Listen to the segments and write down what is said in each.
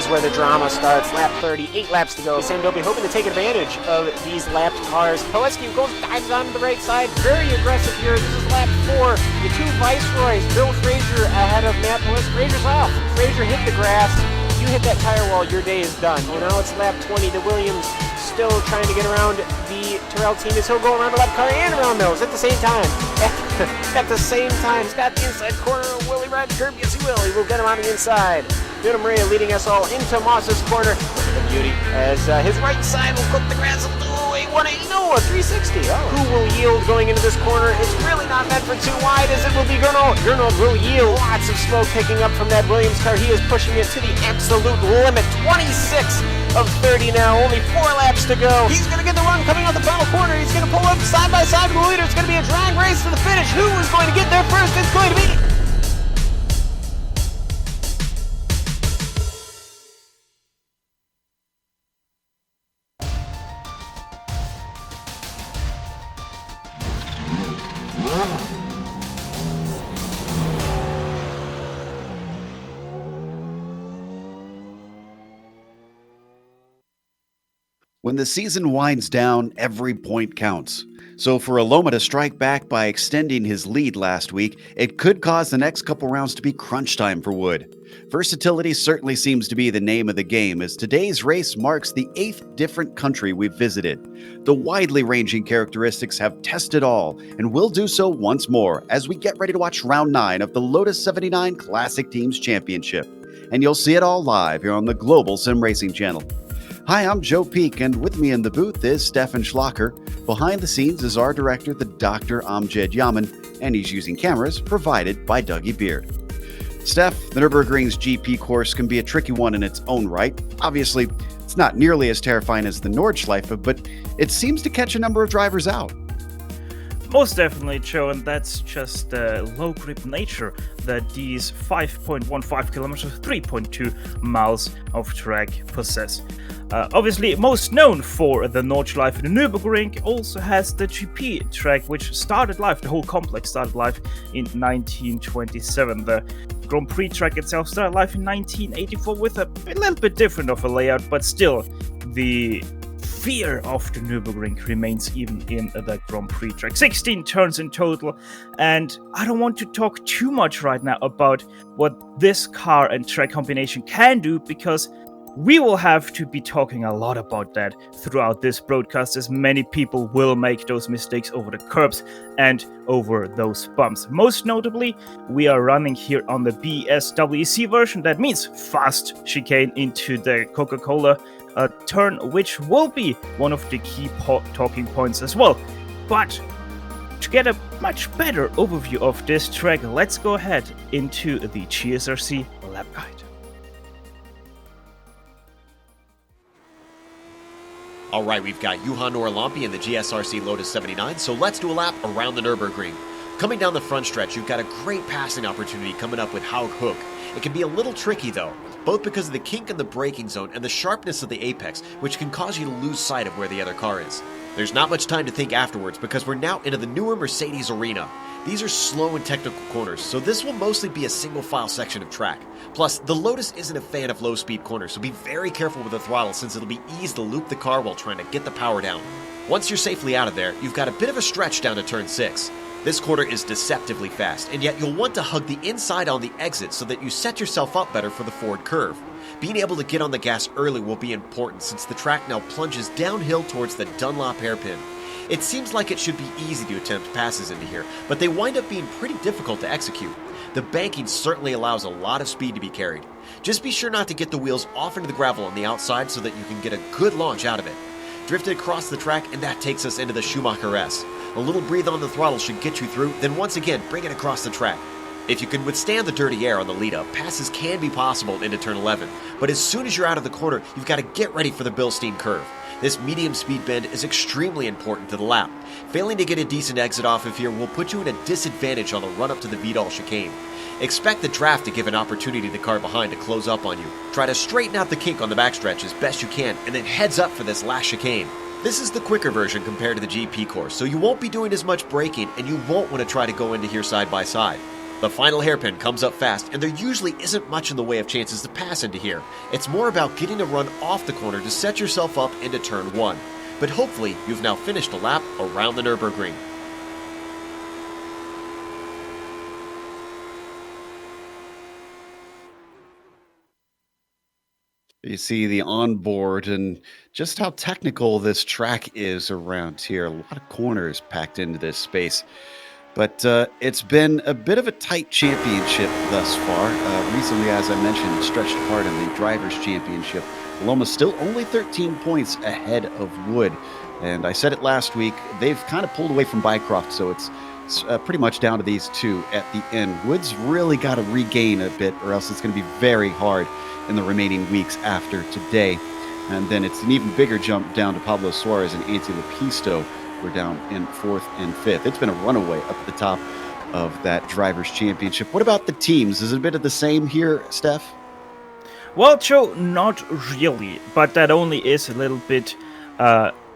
is where the drama starts. Lap 30, 8 laps to go. Sandobi hoping to take advantage of these lapped cars. Pileski dives onto the right side, very aggressive here. This is lap 4. The two Viceroys, Bill Frazier ahead of Matt Pileski. Frazier's off. Frazier hit the grass. You hit that tire wall, your day is done. Well, now it's lap 20. The Williams still trying to get around the Terrell team as he'll go around the left car and around those at the same time. At the same time, he's got the inside corner. Will he ride the curb? Yes, he will. He will get him on the inside. Vito Maria leading us all into Moss's corner. Look at the beauty as his right side will cook the grass. Oh, a 180, no, a 360. Oh. Who will yield going into this corner? It's really not meant for too wide as it will be Gernot. Gernot will yield. Lots of smoke picking up from that Williams car. He is pushing it to the absolute limit. 26 of 30 now. Only 4 laps to go. He's going to get the run coming out the final corner. He's going to pull up side by side with the leader. It's going to be a drag race to the finish. Who is going to get there first? It's going to be... When the season winds down, every point counts. So for Aloma to strike back by extending his lead last week, it could cause the next couple rounds to be crunch time for Wood. Versatility certainly seems to be the name of the game, as today's race marks the 8th different country we've visited. The widely ranging characteristics have tested all, and will do so once more as we get ready to watch round 9 of the Lotus 79 Classic Teams Championship. And you'll see it all live here on the Global SimRacing Channel. Hi, I'm Joe Peak, and with me in the booth is Stefan Schlacher. Behind the scenes is our director, the Dr. Amjad Yaman, and he's using cameras provided by Dougie Beard. Steph, the Nürburgring's GP course can be a tricky one in its own right. Obviously, it's not nearly as terrifying as the Nordschleife, but it seems to catch a number of drivers out. Most definitely, Joe, and that's just the low-grip nature that these 5.15 kilometers, 3.2 miles of track possess. Obviously, most known for the Nordschleife, the Nürburgring also has the GP track, which started live, the whole complex started live in 1927. The Grand Prix track itself started live in 1984 with a little bit different of a layout, but still, the fear of the Nürburgring remains even in the Grand Prix track. 16 turns in total, and I don't want to talk too much right now about what this car and track combination can do, because we will have to be talking a lot about that throughout this broadcast, as many people will make those mistakes over the curbs and over those bumps. Most notably, we are running here on the BSWC version. That means fast chicane into the Coca-Cola turn, which will be one of the key talking points as well. But to get a much better overview of this track, let's go ahead into the GSRC lap guide. All right, we've got Johan Orlampi in the GSRC Lotus 79, so let's do a lap around the Nürburgring. Coming down the front stretch, you've got a great passing opportunity coming up with Haug Hook. It can be a little tricky though, both because of the kink in the braking zone and the sharpness of the apex, which can cause you to lose sight of where the other car is. There's not much time to think afterwards because we're now into the newer Mercedes arena. These are slow and technical corners, so this will mostly be a single file section of track. Plus, the Lotus isn't a fan of low speed corners, so be very careful with the throttle since it'll be easy to loop the car while trying to get the power down. Once you're safely out of there, you've got a bit of a stretch down to turn 6. This corner is deceptively fast, and yet you'll want to hug the inside on the exit so that you set yourself up better for the forward curve. Being able to get on the gas early will be important since the track now plunges downhill towards the Dunlop hairpin. It seems like it should be easy to attempt passes into here, but they wind up being pretty difficult to execute. The banking certainly allows a lot of speed to be carried. Just be sure not to get the wheels off into the gravel on the outside so that you can get a good launch out of it. Drift it across the track, and that takes us into the Schumacher S. A little breathe on the throttle should get you through, then once again bring it across the track. If you can withstand the dirty air on the lead-up, passes can be possible into turn 11, but as soon as you're out of the corner, you've got to get ready for the Bilstein curve. This medium speed bend is extremely important to the lap. Failing to get a decent exit off of here will put you in a disadvantage on the run-up to the Vidal chicane. Expect the draft to give an opportunity to the car behind to close up on you. Try to straighten out the kink on the backstretch as best you can, and then heads up for this last chicane. This is the quicker version compared to the GP course, so you won't be doing as much braking and you won't want to try to go into here side by side. The final hairpin comes up fast, and there usually isn't much in the way of chances to pass into here. It's more about getting a run off the corner to set yourself up into turn 1. But hopefully, you've now finished a lap around the Nürburgring. You see the onboard and just how technical this track is around here. A lot of corners packed into this space. But it's been a bit of a tight championship thus far. Recently, as I mentioned, stretched apart in the Drivers' Championship. Loma's still only 13 points ahead of Wood. And I said it last week, they've kind of pulled away from Bycroft, so it's pretty much down to these two at the end. Wood's really got to regain a bit, or else it's going to be very hard in the remaining weeks after today. And then it's an even bigger jump down to Pablo Suarez and Antti Lepisto. We're down in 4th and 5th. It's been a runaway up at the top of that Drivers' Championship. What about the teams? Is it a bit of the same here, Steph? Well, Joe, not really, but that only is a little bit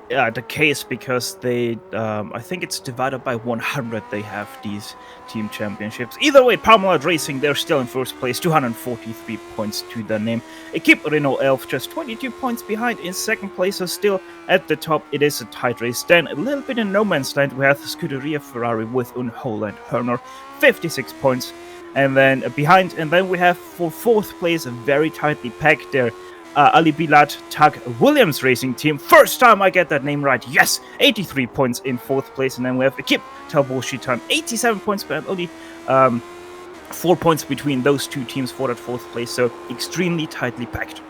the case because they, I think it's divided by 100 they have these team championships. Either way, Parmalat Racing, they're still in first place, 243 points to their name. Equipe Renault Elf just 22 points behind in second place, so still at the top. It is a tight race. Then a little bit in no man's land, we have Scuderia Ferrari with Holland Herner, 56 points. And then behind, and then we have for fourth place, a very tightly packed there, Ali Bilad Tag Williams Racing Team. First time I get that name right. Yes, 83 points in fourth place. And then we have Equipe Talbot Chitan, 87 points, but only 4 points between those two teams for that fourth place. So extremely tightly packed.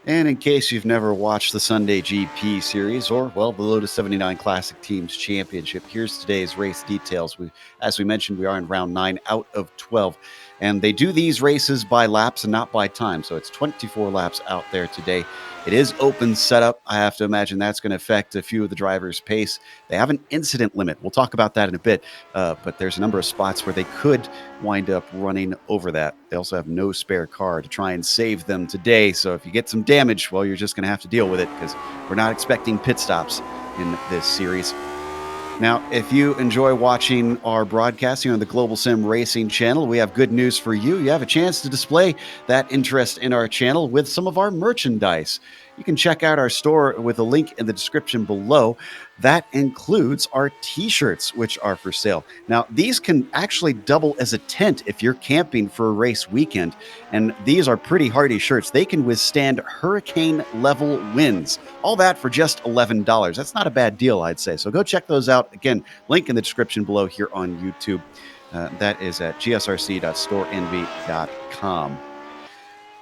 And in case you've never watched the Sunday GP series or, well, the Lotus 79 Classic Teams Championship, here's today's race details. As we mentioned, we are in round 9 out of 12. And they do these races by laps and not by time. So it's 24 laps out there today. It is open setup. I have to imagine that's going to affect a few of the drivers' pace. They have an incident limit. We'll talk about that in a bit. But there's a number of spots where they could wind up running over that. They also have no spare car to try and save them today. So if you get some damage, well, you're just going to have to deal with it because we're not expecting pit stops in this series. Now, if you enjoy watching our broadcast here on the Global Sim Racing Channel, we have good news for you. You have a chance to display that interest in our channel with some of our merchandise. You can check out our store with a link in the description below. That includes our t-shirts, which are for sale. Now, these can actually double as a tent if you're camping for a race weekend. And these are pretty hardy shirts. They can withstand hurricane-level winds. All that for just $11. That's not a bad deal, I'd say. So go check those out. Again, link in the description below here on YouTube. That is at gsrc.storeenvy.com.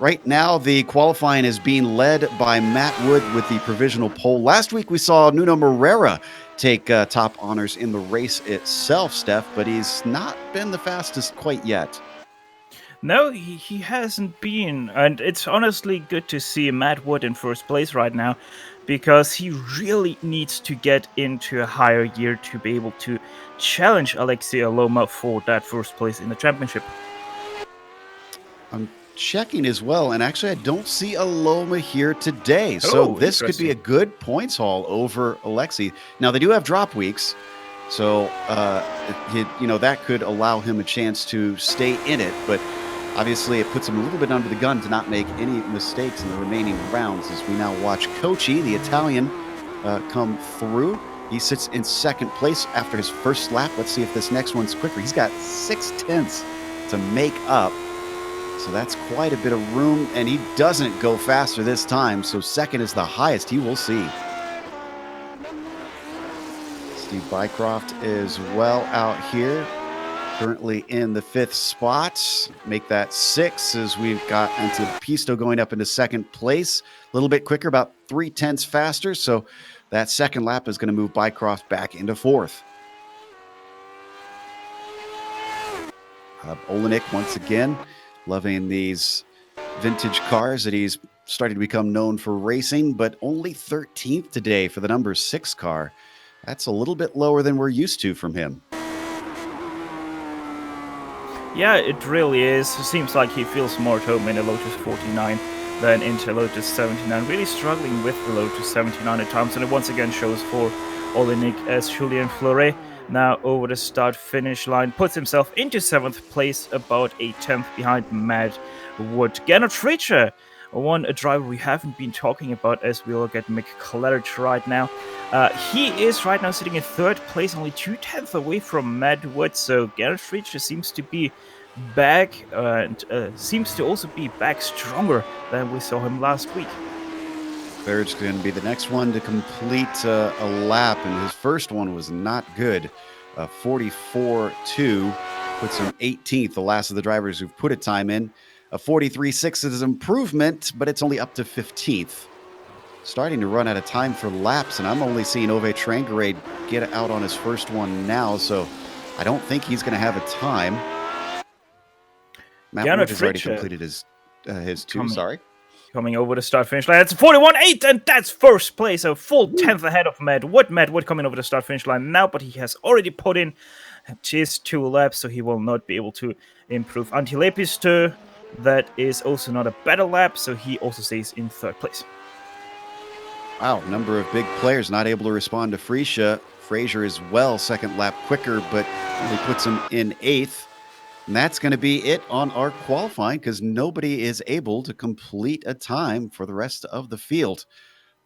Right now, the qualifying is being led by Matt Wood with the provisional pole. Last week, we saw Nuno Moreira take top honors in the race itself, Steph, but he's not been the fastest quite yet. No, he hasn't been. And it's honestly good to see Matt Wood in first place right now because he really needs to get into a higher gear to be able to challenge Alexei Aloma for that first place in the championship. I'm checking as well, and actually I don't see Aloma here today, so this could be a good points haul over Alexei. Now they do have drop weeks, so that could allow him a chance to stay in it, but obviously it puts him a little bit under the gun to not make any mistakes in the remaining rounds as we now watch Kochi, the Italian, come through. He sits in second place after his first lap. Let's see if this next one's quicker. He's got 6/10 to make up. So that's quite a bit of room, and he doesn't go faster this time, so second is the highest he will see. Steve Bycroft is well out here, currently in the 5th spot. Make that 6 as we've got into Pisto going up into second place. A little bit quicker, about 3/10 faster, so that second lap is going to move Bycroft back into 4th. Olenek once again. Loving these vintage cars that he's starting to become known for racing, but only 13th today for the number 6 car. That's a little bit lower than we're used to from him. Yeah, it really is. It seems like he feels more at home in the Lotus 49 than into Lotus 79. Really struggling with the Lotus 79 at times, and it once again shows for Olenek as Julien Fleuret. now over the start-finish line, puts himself into 7th place, about a 10th behind Matt Wood. Gernot Fritzsche, a driver we haven't been talking about as we look at Mick Claridge right now. He is right now sitting in 3rd place, only 2/10 away from Matt Wood, so Gernot Fritzsche seems to be back and seems to also be back stronger than we saw him last week. Claridge's going to be the next one to complete a lap, and his first one was not good. 44.2 puts him 18th, the last of the drivers who've put a time in. A 43.6 is improvement, but it's only up to 15th. Starting to run out of time for laps, and I'm only seeing Ove Trangerade get out on his first one now, so I don't think he's going to have a time. Matt Wood has already completed his two, Coming over the start-finish line, that's 41.8, and that's first place, a full 10th ahead of Matt Wood. Matt Wood coming over the start-finish line now, but he has already put in his 2 laps, so he will not be able to improve. Antti Lepistö, that is also not a better lap, so he also stays in 3rd place. Wow, number of big players not able to respond to Fritzsche. Fraser as well, 2nd lap quicker, but only puts him in 8th. And that's going to be it on our qualifying because nobody is able to complete a time for the rest of the field.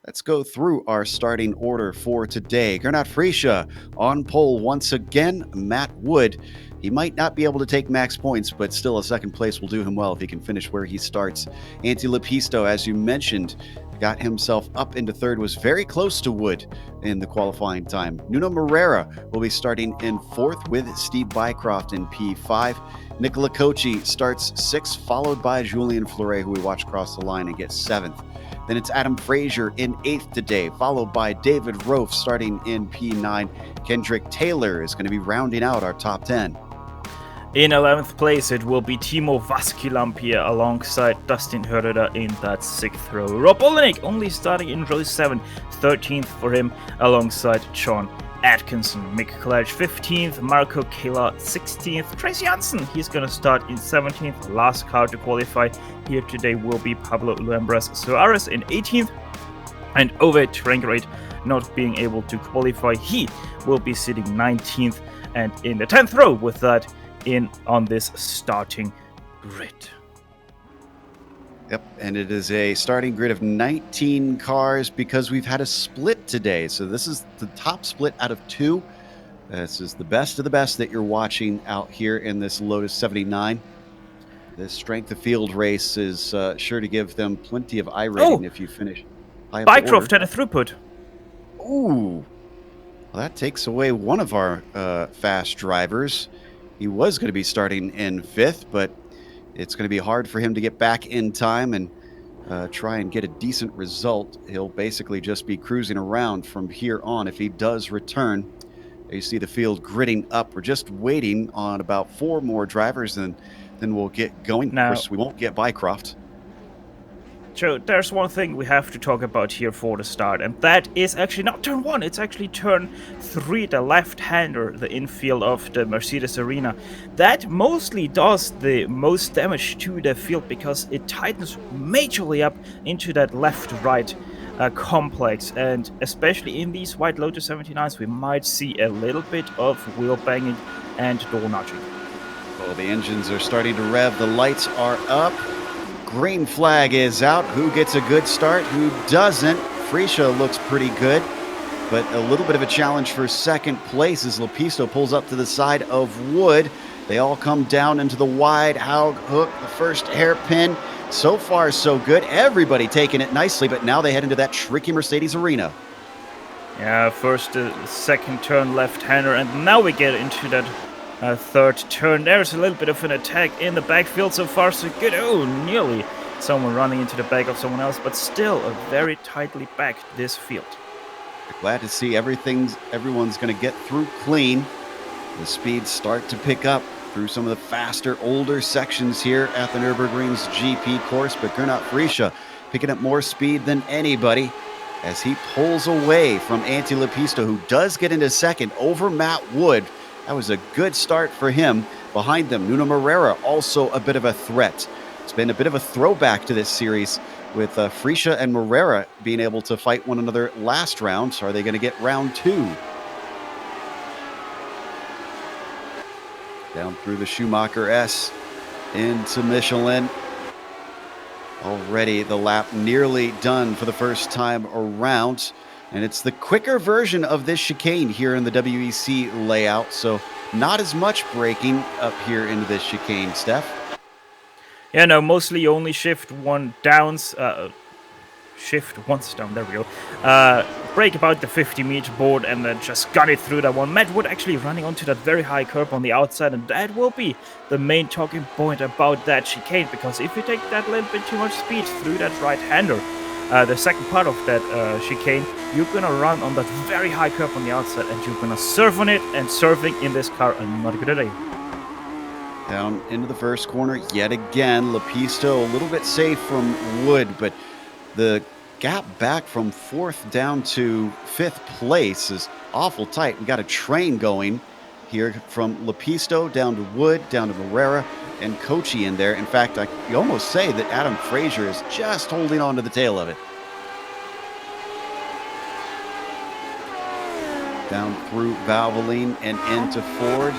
Let's go through our starting order for today. Gernot Fritzsche on pole once again. Matt Wood, he might not be able to take max points, but still a 2nd place will do him well if he can finish where he starts. Antti Lepistö, as you mentioned, got himself up into 3rd, was very close to Wood in the qualifying time. Nuno Moreira will be starting in 4th with Steve Bycroft in P5. Nicola Cocci starts 6th, followed by Julien Fleuret, who we watch cross the line and gets 7th. Then it's Adam Fraser in 8th today, followed by David Rofe starting in P9. Kendrick Taylor is going to be rounding out our top 10. In 11th place, it will be Timo Vaskilampia alongside Dustin Herrera in that 6th row. Rob Olenek only starting in row 7, 13th for him alongside John Atkinson. Mick Claridge 15th, Marco Kela 16th, Trace Janssen, he's going to start in 17th. Last car to qualify here today will be Pablo Lambras Soares in 18th. And Ove Trangerade not being able to qualify, he will be sitting 19th and in the 10th row with that in on this starting grid. Yep, and it is a starting grid of 19 cars because we've had a split today. So this is the top split out of 2. This is the best of the best that you're watching out here in this Lotus 79. This strength of field race is sure to give them plenty of iRating if you finish high up the order. Bycroft had a throughput. Ooh. Well, that takes away one of our fast drivers. He was going to be starting in 5th, but it's going to be hard for him to get back in time and try and get a decent result. He'll basically just be cruising around from here on if he does return. You see the field gridding up. We're just waiting on about 4 more drivers, and then we'll get going. Now, of course, we won't get Bycroft. Joe, there's one thing we have to talk about here for the start, and that is actually not turn 1, it's actually turn 3, the left-hander, the infield of the Mercedes Arena. That mostly does the most damage to the field because it tightens majorly up into that left-right complex, and especially in these white Lotus 79s, we might see a little bit of wheel banging and door nudging. Well, the engines are starting to rev, the lights are up. Green flag is out. Who gets a good start? Who doesn't? Fritzsche looks pretty good, but a little bit of a challenge for 2nd place as Lepistö pulls up to the side of Wood. They all come down into the wide Haug hook, the first hairpin. So far, so good. Everybody taking it nicely, but now they head into that tricky Mercedes Arena. Yeah, first the 2nd turn left-hander, and now we get into that 3rd turn. There's a little bit of an attack in the backfield. So far so good. Oh, nearly someone running into the back of someone else, but still a very tightly packed this field. Glad to see everyone's going to get through clean. The speeds start to pick up through some of the faster, older sections here at the Nürburgring's GP course, but Gernot Fritzsche picking up more speed than anybody as he pulls away from Antti Lepistö, who does get into 2nd over Matt Wood. That was a good start for him. Behind them, Nuno Moreira, also a bit of a threat. It's been a bit of a throwback to this series with Fritzsche and Moreira being able to fight one another last round. So are they going to get round 2? Down through the Schumacher S into Michelin. Already the lap nearly done for the first time around. And it's the quicker version of this chicane here in the WEC layout. So not as much braking up here into this chicane, Steph. Yeah, no, mostly you only shift once down, there we go. Brake about the 50-meter board and then just gun it through that one. Matt Wood actually running onto that very high curb on the outside, and that will be the main talking point about that chicane, because if you take that little bit too much speed through that right-hander, the second part of that chicane, you're gonna run on that very high curb on the outside and you're gonna serve on it, and serving in this car is not a good idea. Down into the first corner yet again. Lepisto a little bit safe from Wood, but the gap back from 4th down to 5th place is awful tight. We got a train going here from Lepisto down to Wood, down to Moreira, and Kochi in there. In fact, you almost say that Adam Frazier is just holding on to the tail of it. Down through Valvoline and into Ford.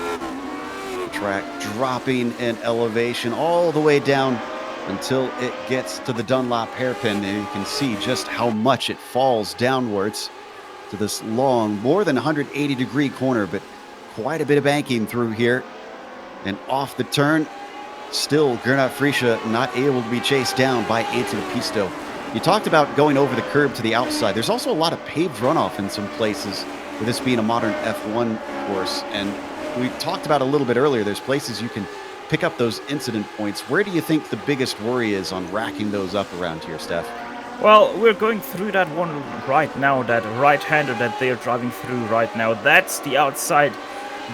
Track dropping in elevation all the way down until it gets to the Dunlop hairpin, and you can see just how much it falls downwards to this long, more than 180-degree corner, but quite a bit of banking through here. And off the turn, still Gernot Frische not able to be chased down by Anthony Pisto. You talked about going over the curb to the outside. There's also a lot of paved runoff in some places, with this being a modern F1 course. And we talked about a little bit earlier, there's places you can pick up those incident points. Where do you think the biggest worry is on racking those up around here, Steph? Well, we're going through that one right now, that right-hander that they are driving through right now. That's the outside,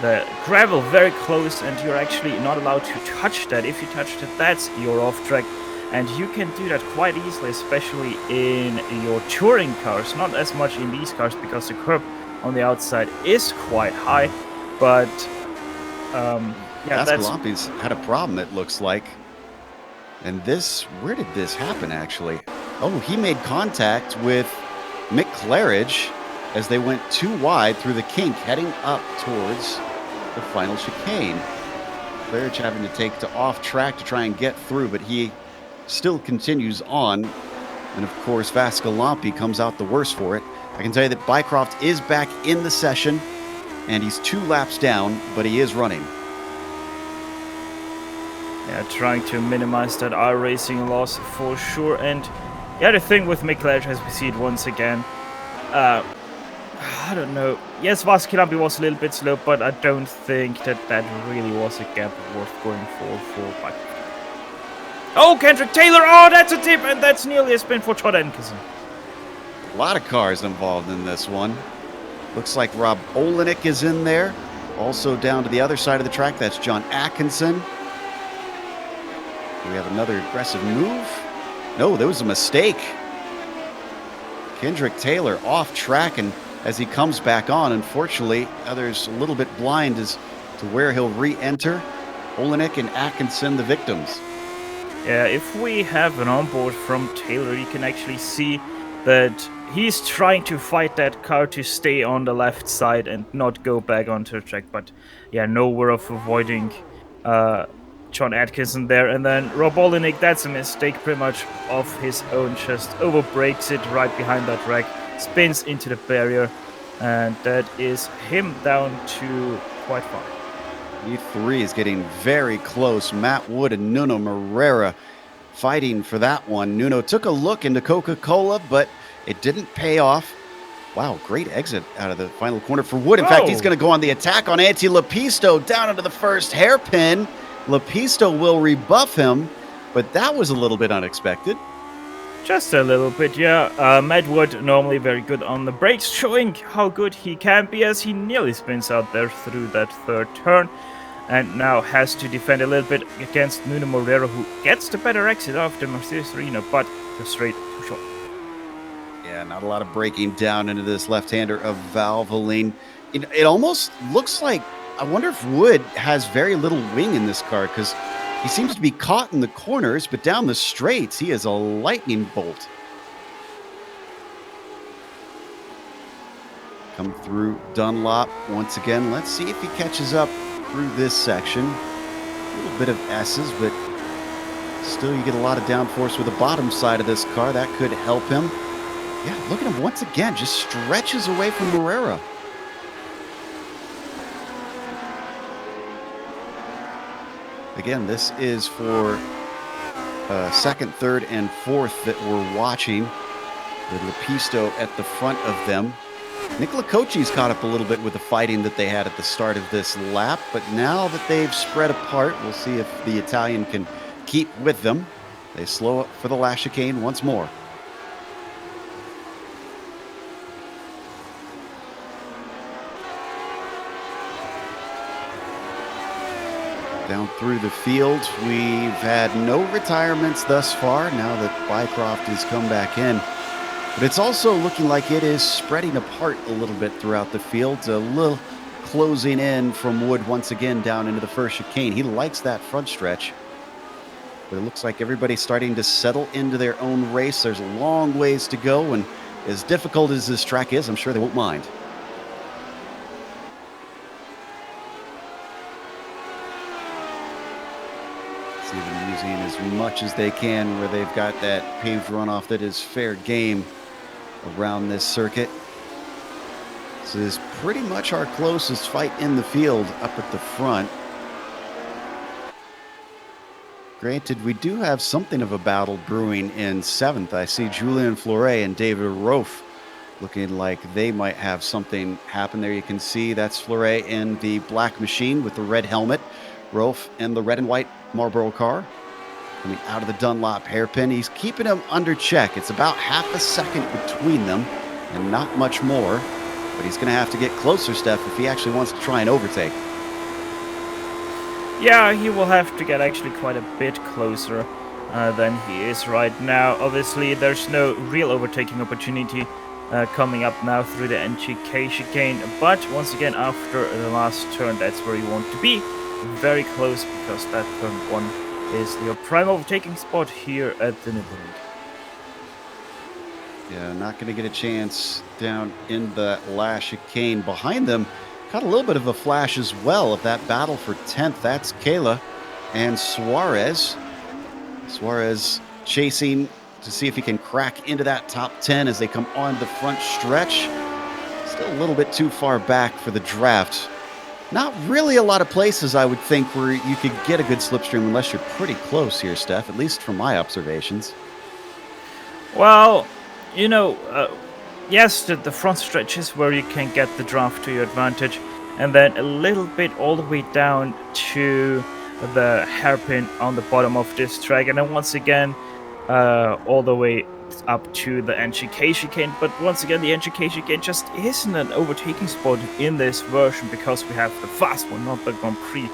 the gravel very close, and you're actually not allowed to touch that. If you touch it, that's your off track. And you can do that quite easily, especially in your touring cars. Not as much in these cars, because the curb on the outside is quite high. But, yeah, Ascalampis had a problem, it looks like. And this, where did this happen, actually? Oh, he made contact with Mick Claridge as they went too wide through the kink, heading up towards the final chicane. Claridge having to take to off track to try and get through, but he still continues on. And of course, Vascalampi comes out the worse for it. I can tell you that Bycroft is back in the session, and he's 2 laps down, but he is running. Yeah, trying to minimize that iRacing loss for sure. And yeah, the thing with Mick Claridge, as we see it once again, I don't know. Yes, Vascalampi was a little bit slow, but I don't think that really was a gap worth going for Bycroft. Oh, Kendrick Taylor! Oh, that's a tip, and that's nearly a spin for Todd Atkinson. A lot of cars involved in this one. Looks like Rob Olenek is in there. Also down to the other side of the track, that's John Atkinson. Do we have another aggressive move? No, there was a mistake. Kendrick Taylor off track, and as he comes back on, unfortunately, others a little bit blind as to where he'll re-enter. Olenek and Atkinson, the victims. Yeah, if we have an onboard from Taylor, you can actually see that he's trying to fight that car to stay on the left side and not go back onto the track. But yeah, nowhere of avoiding John Atkinson there. And then Rob Olenek, that's a mistake pretty much of his own, just overbrakes it right behind that wreck, spins into the barrier, and that is him down to quite far. E3 is getting very close. Matt Wood and Nuno Moreira fighting for that one. Nuno took a look into Coca-Cola, but it didn't pay off. Wow, great exit out of the final corner for Wood. In fact, he's going to go on the attack on Antti Lepisto down into the first hairpin. Lepisto will rebuff him, but that was a little bit unexpected. Just a little bit, yeah. Matt Wood normally very good on the brakes, showing how good he can be as he nearly spins out there through that third turn. And now has to defend a little bit against Nuno Moreira, who gets the better exit after Mercedes Arena, but just straight too short. Yeah, not a lot of braking down into this left-hander of Valvoline. It almost looks like, I wonder if Wood has very little wing in this car, because he seems to be caught in the corners, but down the straights, he is a lightning bolt. Come through Dunlop once again. Let's see if he catches up through this section. A little bit of S's, but still you get a lot of downforce with the bottom side of this car. That could help him. Yeah, look at him once again, just stretches away from Barrera. Again, this is for second, third, and fourth that we're watching, with Lepisto at the front of them. Nicola Cocci's caught up a little bit with the fighting that they had at the start of this lap, but now that they've spread apart, we'll see if the Italian can keep with them. They slow up for the last chicane once more. Down through the field, we've had no retirements thus far now that Bycroft has come back in. But it's also looking like it is spreading apart a little bit throughout the field. A little closing in from Wood once again down into the first chicane. He likes that front stretch. But it looks like everybody's starting to settle into their own race. There's a long ways to go, and as difficult as this track is, I'm sure they won't mind. See them using as much as they can where they've got that paved runoff that is fair game around this circuit. This is pretty much our closest fight in the field up at the front. Granted, we do have something of a battle brewing in seventh. I see Julian Fleuret and David Rofe looking like they might have something happen there. You can see that's Fleuret in the black machine with the red helmet. Rofe in the red and white Marlboro car. Coming out of the Dunlop hairpin. He's keeping him under check. It's about half a second between them and not much more. But he's going to have to get closer, Steph, if he actually wants to try and overtake. Yeah, he will have to get actually quite a bit closer than he is right now. Obviously, there's no real overtaking opportunity coming up now through the NGK chicane. But once again, after the last turn, that's where you want to be. Very close, because that turn one is your prime overtaking spot here at the Nürburgring. Yeah, not going to get a chance down in the last chicane. Behind them, got a little bit of a flash as well of that battle for 10th. That's Kayla and Suarez. Suarez chasing to see if he can crack into that top 10 as they come on the front stretch. Still a little bit too far back for the draft. Not really a lot of places, I would think, where you could get a good slipstream unless you're pretty close here, Steph, at least from my observations. Well, you know, yes, the front stretch is where you can get the draft to your advantage, and then a little bit all the way down to the hairpin on the bottom of this track, and then once again all the way up to the NGK chicane. But once again, the NGK chicane just isn't an overtaking spot in this version, because we have the fast one, not the Grand Prix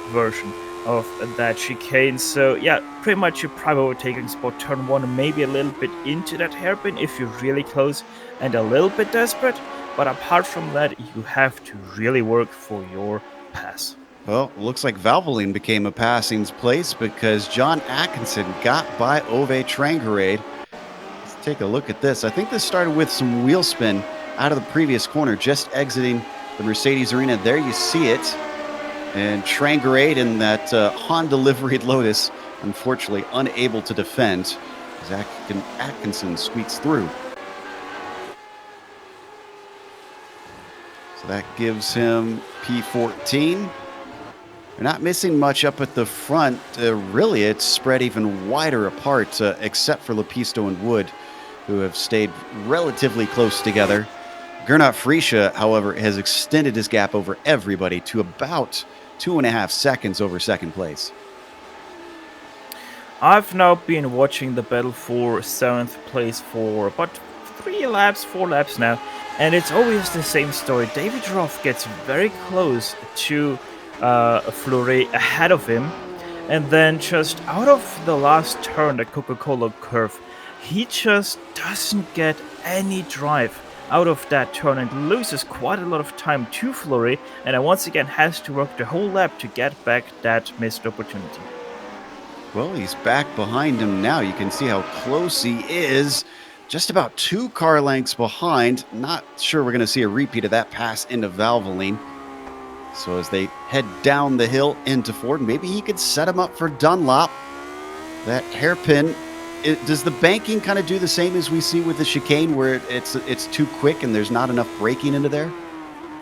version of that chicane. So yeah, pretty much your prime overtaking spot, turn one, and maybe a little bit into that hairpin if you're really close and a little bit desperate. But apart from that, you have to really work for your pass. Well, looks like Valvoline became a passing place, because John Atkinson got by Ove Trangerade. Let's take a look at this. I think this started with some wheel spin out of the previous corner, just exiting the Mercedes arena. There you see it. And Trangerade in that Honda liveried Lotus, unfortunately unable to defend as Atkinson squeaks through. So that gives him P14. They're not missing much up at the front. Really, it's spread even wider apart, except for Lepisto and Wood, who have stayed relatively close together. Gernot Friesche, however, has extended his gap over everybody to about 2.5 seconds over second place. I've now been watching the battle for 7th place for about 4 laps now, and it's always the same story. David Roth gets very close to Fleuret ahead of him, and then just out of the last turn, the Coca-Cola curve, he just doesn't get any drive out of that turn and loses quite a lot of time to Fleuret, and once again has to work the whole lap to get back that missed opportunity. Well, he's back behind him now. You can see how close he is. Just about 2 car lengths behind. Not sure we're going to see a repeat of that pass into Valvoline. So as they head down the hill into Ford, maybe he could set him up for Dunlop. That hairpin, does the banking kind of do the same as we see with the chicane, where it's too quick and there's not enough braking into there?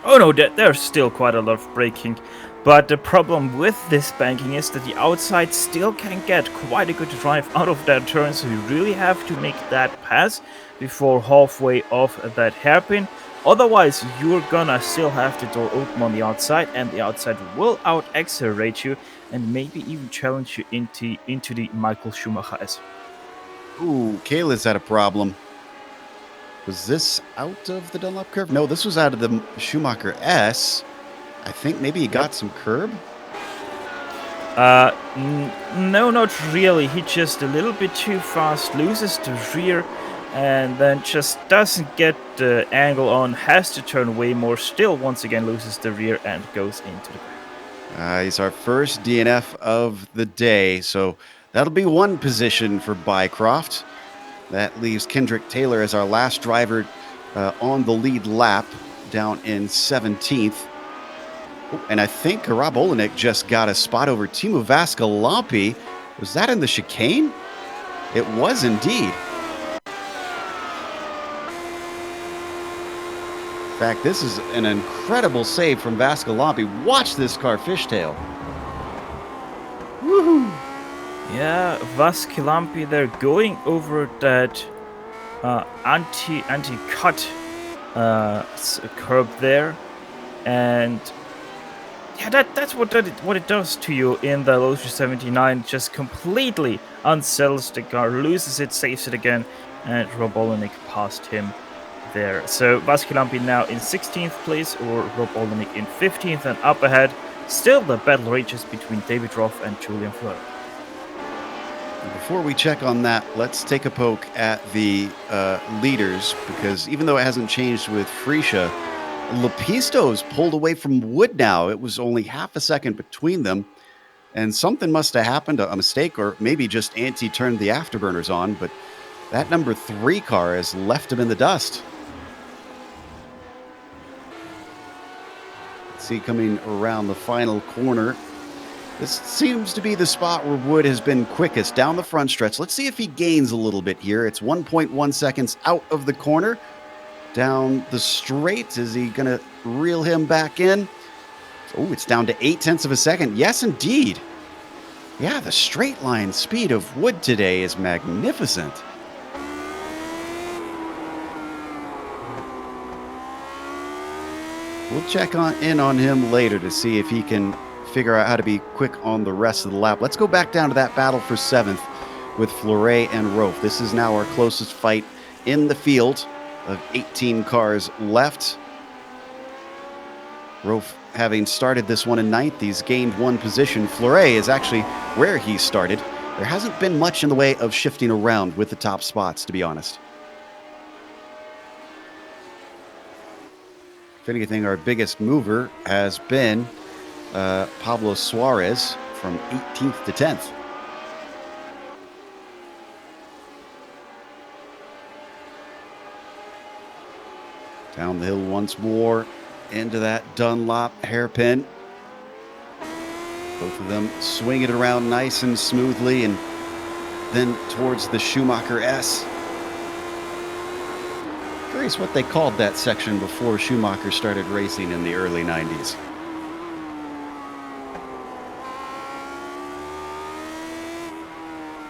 Oh no, there's still quite a lot of braking. But the problem with this banking is that the outside still can get quite a good drive out of that turn, so you really have to make that pass before halfway off that hairpin. Otherwise, you're gonna still have the door open on the outside, and the outside will out-accelerate you and maybe even challenge you into the Michael Schumacher S. Ooh, Kayla's had a problem. Was this out of the Dunlop curve? No, this was out of the Schumacher S. I think maybe he got some curb? No, not really. He just a little bit too fast, loses the rear, and then just doesn't get the angle on, has to turn way more, still once again loses the rear and goes into the back. He's our first DNF of the day, so that'll be one position for Bycroft. That leaves Kendrick Taylor as our last driver on the lead lap down in 17th. Oh, and I think Rob Olenek just got a spot over Timo Vascalampi. Was that in the chicane? It was indeed. In fact, this is an incredible save from Vascalampi. Watch this car fishtail. Woohoo! Yeah, Vascalampi, they're going over that anti-cut curb there, and yeah, that's what it does to you in the Lotus 79. Just completely unsettles the car, loses it, saves it again, and Rob Olenek passed him there. So Vascalampi now in 16th place, or Rob Olenek in 15th, and up ahead, still the battle rages between David Roth and Julian Fleur. Before we check on that, let's take a poke at the leaders, because even though it hasn't changed with Freesia, Lepisto's pulled away from Wood now. It was only half a second between them, and something must have happened, a mistake, or maybe just Antti turned the afterburners on, but that number 3 car has left him in the dust. Let's see, coming around the final corner. This seems to be the spot where Wood has been quickest down the front stretch. Let's see if he gains a little bit here. It's 1.1 seconds out of the corner. Down the straight. Is he going to reel him back in? Oh, it's down to 0.8 of a second. Yes, indeed. Yeah, the straight line speed of Wood today is magnificent. We'll check in on him later to see if he can figure out how to be quick on the rest of the lap. Let's go back down to that battle for 7th with Fleuret and Rofe. This is now our closest fight in the field of 18 cars left. Rofe, having started this one in 9th, he's gained 1 position. Fleuret is actually where he started. There hasn't been much in the way of shifting around with the top spots, to be honest. If anything, our biggest mover has been Pablo Suarez from 18th to 10th. Down the hill once more into that Dunlop hairpin. Both of them swing it around nice and smoothly, and then towards the Schumacher S. Curious what they called that section before Schumacher started racing in the early 90s.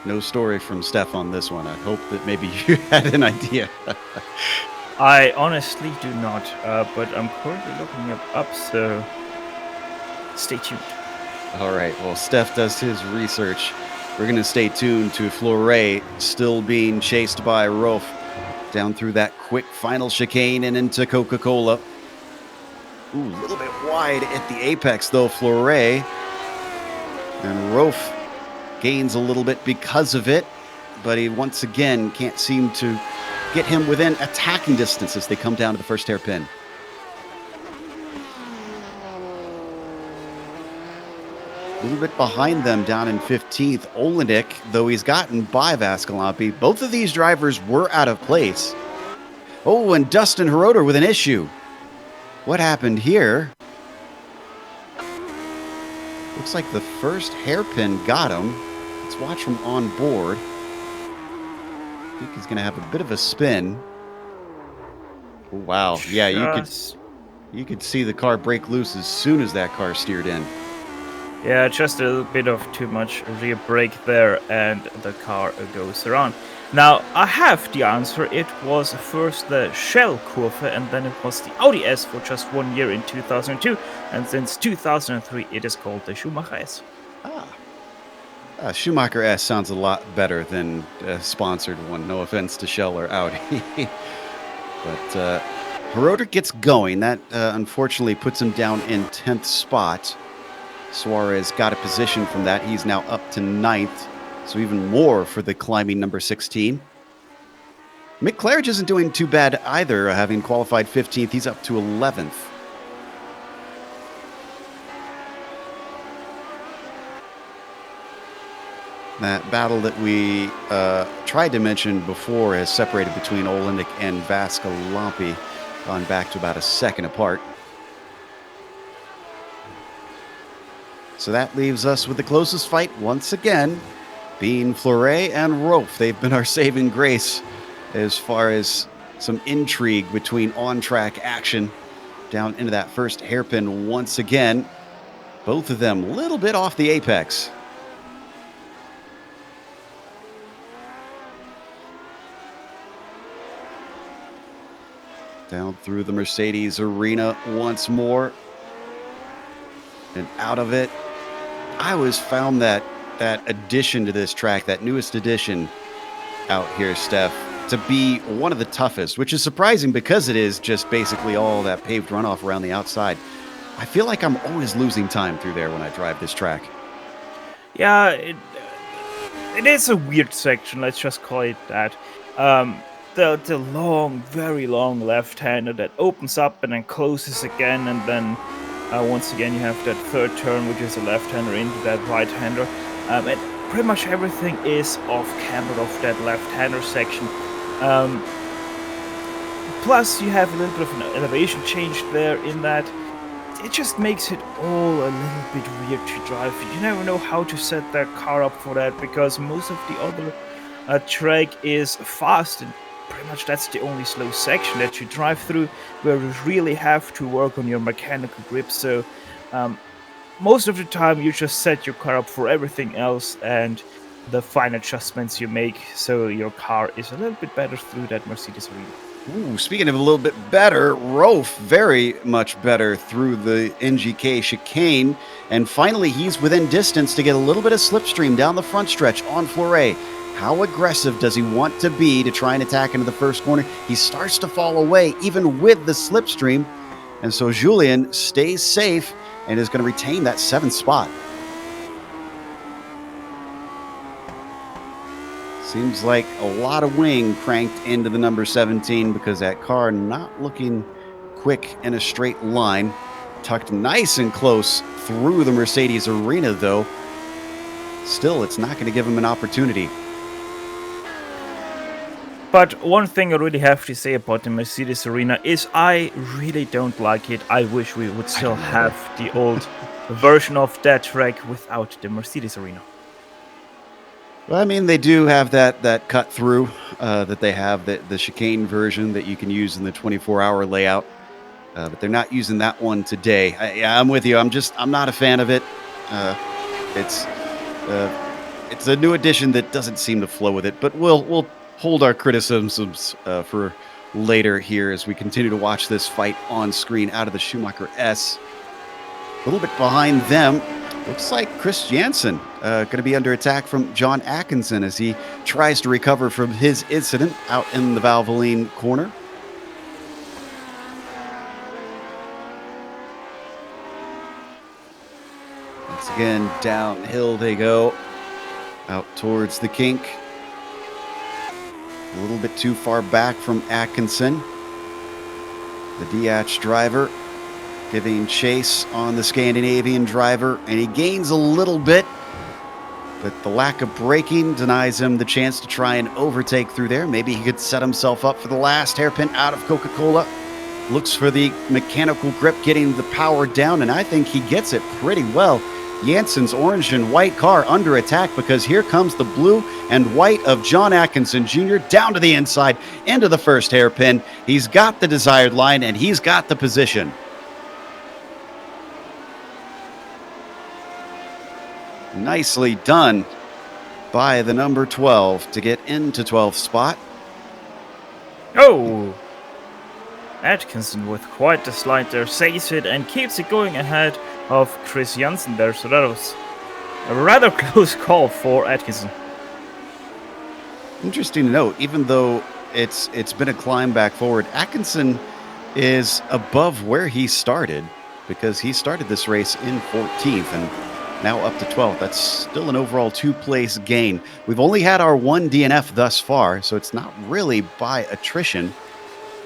No story from Steph on this one. I hope that maybe you had an idea. I honestly do not, but I'm currently looking it up, so stay tuned. All right, well, Steph does his research. We're going to stay tuned to Fleuret still being chased by Rofe down through that quick final chicane and into Coca-Cola. Ooh, a little bit wide at the apex, though, Fleuret. And Rofe gains a little bit because of it, but he once again can't seem to get him within attacking distance as they come down to the first hairpin. A little bit behind them down in 15th, Olenek, though he's gotten by Vascalampi. Both of these drivers were out of place. Oh, and Dustin Hiroda with an issue. What happened here? Looks like the first hairpin got him. Let's watch from on board. I think he's going to have a bit of a spin. Oh, wow. Yeah, you could see the car break loose as soon as that car steered in. Yeah, just a little bit of too much rear brake there, and the car goes around. Now, I have the answer. It was first the Shell Kurve, and then it was the Audi S for just 1 year in 2002, and since 2003 it is called the Schumacher S. Schumacher S sounds a lot better than a sponsored one. No offense to Shell or Audi. But Heroder gets going. That unfortunately puts him down in 10th spot. Suarez got a position from that. He's now up to 9th. So even more for the climbing number 16. Mick Claridge isn't doing too bad either, having qualified 15th. He's up to 11th. That battle that we tried to mention before has separated between Olenek and Vascalampi, gone back to about a second apart. So that leaves us with the closest fight once again, being Fleuret and Rolf. They've been our saving grace as far as some intrigue between on-track action down into that first hairpin once again. Both of them a little bit off the apex. Down through the Mercedes arena once more. And out of it. I always found that addition to this track, that newest addition out here, Steph, to be one of the toughest, which is surprising because it is just basically all that paved runoff around the outside. I feel like I'm always losing time through there when I drive this track. Yeah, it is a weird section, let's just call it that. The long, very long left-hander that opens up and then closes again, and then once again you have that third turn, which is a left-hander into that right-hander. And pretty much everything is off-camber of that left-hander section. Plus you have a little bit of an elevation change there in that. It just makes it all a little bit weird to drive. You never know how to set that car up for that, because most of the other track is fast, and pretty much that's the only slow section that you drive through where you really have to work on your mechanical grip. So most of the time you just set your car up for everything else and the fine adjustments you make so your car is a little bit better through that Mercedes arena. Ooh, speaking of a little bit better, Rolf very much better through the NGK chicane. And finally, he's within distance to get a little bit of slipstream down the front stretch on Fleuret. How aggressive does he want to be to try and attack into the first corner? He starts to fall away, even with the slipstream. And so Julien stays safe and is going to retain that 7th spot. Seems like a lot of wing cranked into the number 17 because that car not looking quick in a straight line. Tucked nice and close through the Mercedes arena, though. Still, it's not going to give him an opportunity. But one thing I really have to say about the Mercedes arena is I really don't like it. I wish we would still have the old version of that track without the Mercedes arena. Well, I mean, they do have that cut through that they have, the chicane version that you can use in the 24-hour layout. But they're not using that one today. I'm with you. I'm not a fan of it. It's a new addition that doesn't seem to flow with it. But we'll hold our criticisms for later here as we continue to watch this fight on screen out of the Schumacher S. A little bit behind them, looks like Chris Jansen going to be under attack from John Atkinson as he tries to recover from his incident out in the Valvoline corner. Once again, downhill they go, out towards the kink. A little bit too far back from Atkinson. The Diach driver giving chase on the Scandinavian driver, and he gains a little bit, but the lack of braking denies him the chance to try and overtake through there. Maybe he could set himself up for the last hairpin out of Coca-Cola. Looks for the mechanical grip, getting the power down, and I think he gets it pretty well. Jansen's orange and white car under attack because here comes the blue and white of John Atkinson Jr. down to the inside into the first hairpin. He's got the desired line and he's got the position. Nicely done by the number 12 to get into 12th spot. Oh! Atkinson with quite the slide there saves it and keeps it going ahead of Chris Jansen there. So that was a rather close call for Atkinson. Interesting to note, even though it's been a climb back forward, Atkinson is above where he started because he started this race in 14th and now up to 12th. That's still an overall 2-place gain. We've only had our 1 DNF thus far, so it's not really by attrition.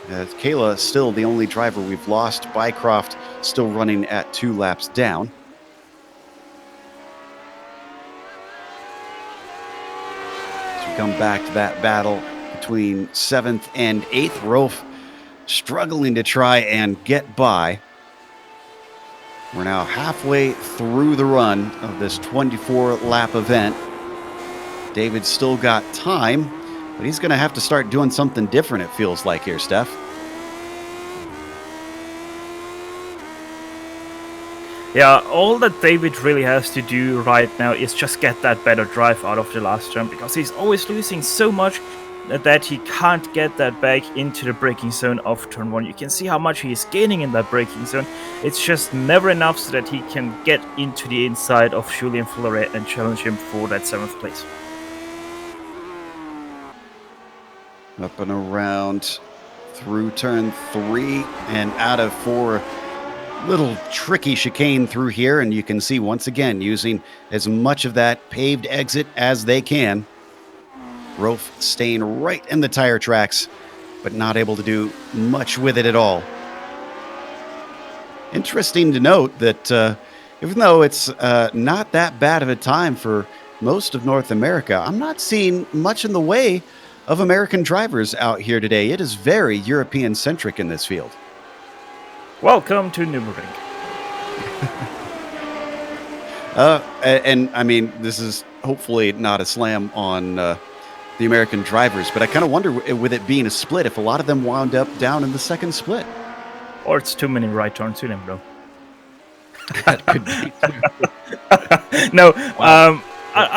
Kayla is still the only driver we've lost. Bycroft still running at 2 laps down. As we come back to that battle between 7th and 8th, Rolf struggling to try and get by. We're now halfway through the run of this 24-lap event. David's still got time, but he's going to have to start doing something different, it feels like here, Steph. Yeah, all that David really has to do right now is just get that better drive out of the last turn, because he's always losing so much that he can't get that back into the braking zone of turn 1. You can see how much he is gaining in that braking zone. It's just never enough so that he can get into the inside of Julien Fleuret and challenge him for that 7th place. Up and around through turn 3 and out of 4. Little tricky chicane through here, and you can see once again using as much of that paved exit as they can. Rolf staying right in the tire tracks, but not able to do much with it at all. Interesting to note that even though it's not that bad of a time for most of North America, I'm not seeing much in the way of American drivers out here today. It is very European-centric in this field. Welcome to Nürburgring. And I mean, this is hopefully not a slam on the American drivers, but I kind of wonder, with it being a split, if a lot of them wound up down in the second split. Or it's too many right turns to them, bro. That could be. No, wow.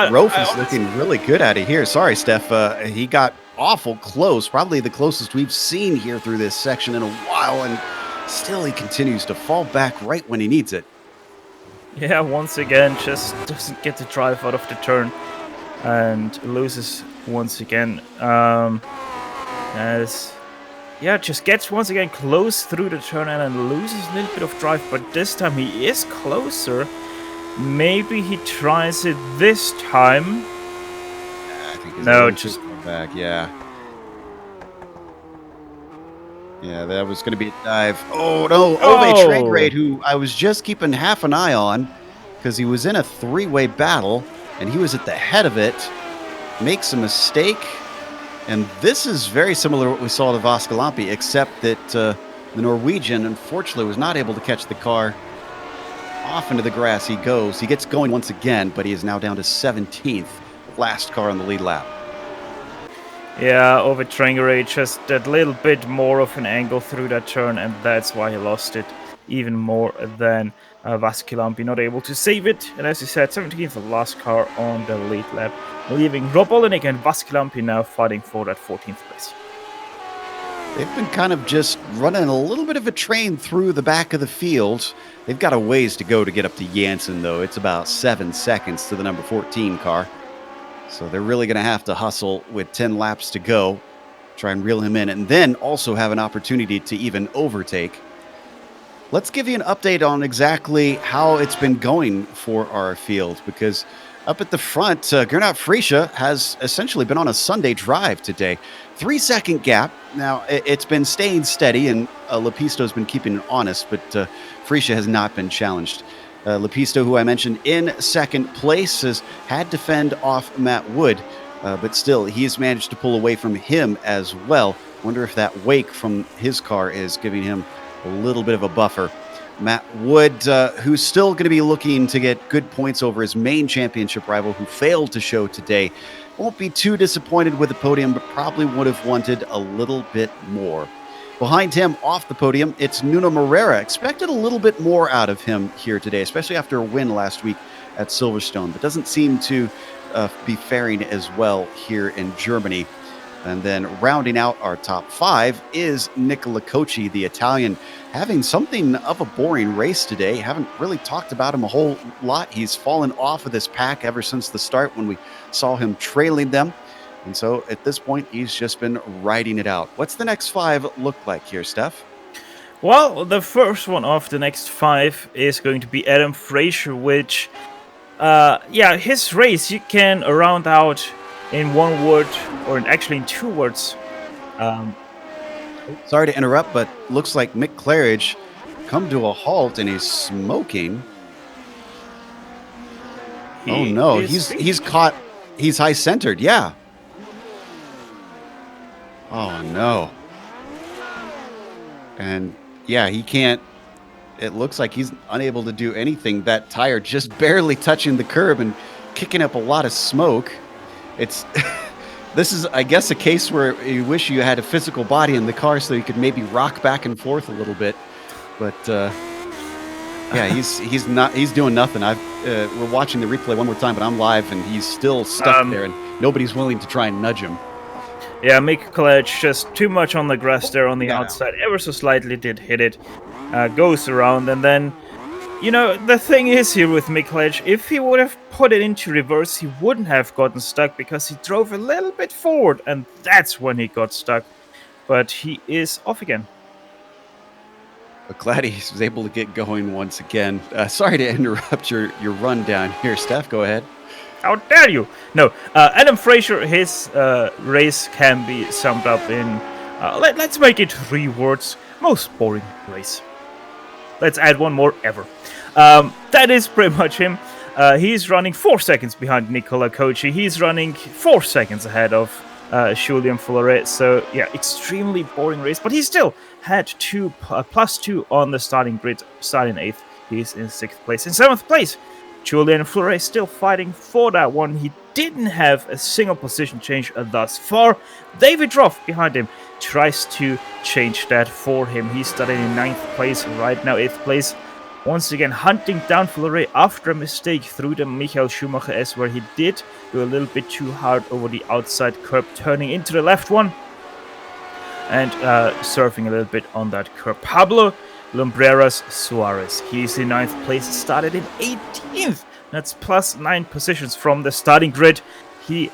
Rolf is looking really good out of here. Sorry, Steph. He got awful close, probably the closest we've seen here through this section in a while, and still he continues to fall back right when he needs it. Yeah, once again, just doesn't get the drive out of the turn and loses once again. Just gets once again close through the turn and then loses a little bit of drive, but this time he is closer. Maybe he tries it this time. I think he's just going back, yeah. Yeah, that was going to be a dive. Oh, no. Ove Tregrade, who I was just keeping half an eye on because he was in a 3-way battle and he was at the head of it. Makes a mistake. And this is very similar to what we saw to Vaskalampi, except that the Norwegian, unfortunately, was not able to catch the car. Off into the grass he goes. He gets going once again, but he is now down to 17th. Last car on the lead lap. Yeah, over Trangeray, just that little bit more of an angle through that turn, and that's why he lost it even more than Vaskilampi, not able to save it. And as you said, 17th, the last car on the lead lap, leaving Rob Olenek and Vaskilampi now fighting for that 14th place. They've been kind of just running a little bit of a train through the back of the field. They've got a ways to go to get up to Jansen, though. It's about 7 seconds to the number 14 car. So they're really going to have to hustle with 10 laps to go, try and reel him in, and then also have an opportunity to even overtake. Let's give you an update on exactly how it's been going for our field, because up at the front, Gernot Friesche has essentially been on a Sunday drive today. 3-second gap. Now, it's been staying steady, and Lepisto's been keeping it honest, but Friesche has not been challenged. Lepisto, who I mentioned in second place, has had to fend off Matt Wood, but still, he's managed to pull away from him as well. Wonder if that wake from his car is giving him a little bit of a buffer. Matt Wood, who's still going to be looking to get good points over his main championship rival who failed to show today. Won't be too disappointed with the podium, but probably would have wanted a little bit more. Behind him, off the podium, it's Nuno Moreira. Expected a little bit more out of him here today, especially after a win last week at Silverstone, but doesn't seem to be faring as well here in Germany. And then rounding out our top 5 is Nicola Cocci, the Italian, having something of a boring race today. Haven't really talked about him a whole lot. He's fallen off of this pack ever since the start when we saw him trailing them. And so at this point, he's just been riding it out. What's the next 5 look like here, Steph? Well, the first one of the next 5 is going to be Adam Fraser, which, his race you can round out in one word, or actually in 2 words. Sorry to interrupt, but looks like Mick Claridge come to a halt and he's smoking. Oh no, he's caught. He's high centered. Yeah. Oh no. And yeah, he can't. It looks like he's unable to do anything. That tire just barely touching the curb and kicking up a lot of smoke. It's this is, I guess, a case where you wish you had a physical body in the car so you could maybe rock back and forth a little bit. But yeah, he's doing nothing. We're watching the replay one more time, but I'm live and he's still stuck there, and nobody's willing to try and nudge him. Yeah, Mick Claridge just too much on the grass there on the outside. Ever so slightly did hit it. Goes around, and then, you know, the thing is here with Mick Claridge, if he would have put it into reverse, he wouldn't have gotten stuck because he drove a little bit forward, and that's when he got stuck. But he is off again. But glad he was able to get going once again. Sorry to interrupt your rundown here, Steph. Go ahead. How dare you? No, Adam Fraser, his race can be summed up in, let's make it 3 words, most boring race. Let's add one more ever. That is pretty much him. He's running 4 seconds behind Nicola Cocci. He's running 4 seconds ahead of Julien Fleuret. So, yeah, extremely boring race. But he still had +2 on the starting grid, starting 8th. He's in 6th place. In 7th place, Julien Fleuret still fighting for that one. He didn't have a single position change thus far. David Droff behind him tries to change that for him. He's starting in 9th place, right now 8th place. Once again, hunting down Fleuret after a mistake through the Michael Schumacher S, where he did go a little bit too hard over the outside curb, turning into the left one and surfing a little bit on that curb. Pablo Lumbreras Suarez, he's in 9th place, started in 18th. That's +9 positions from the starting grid. He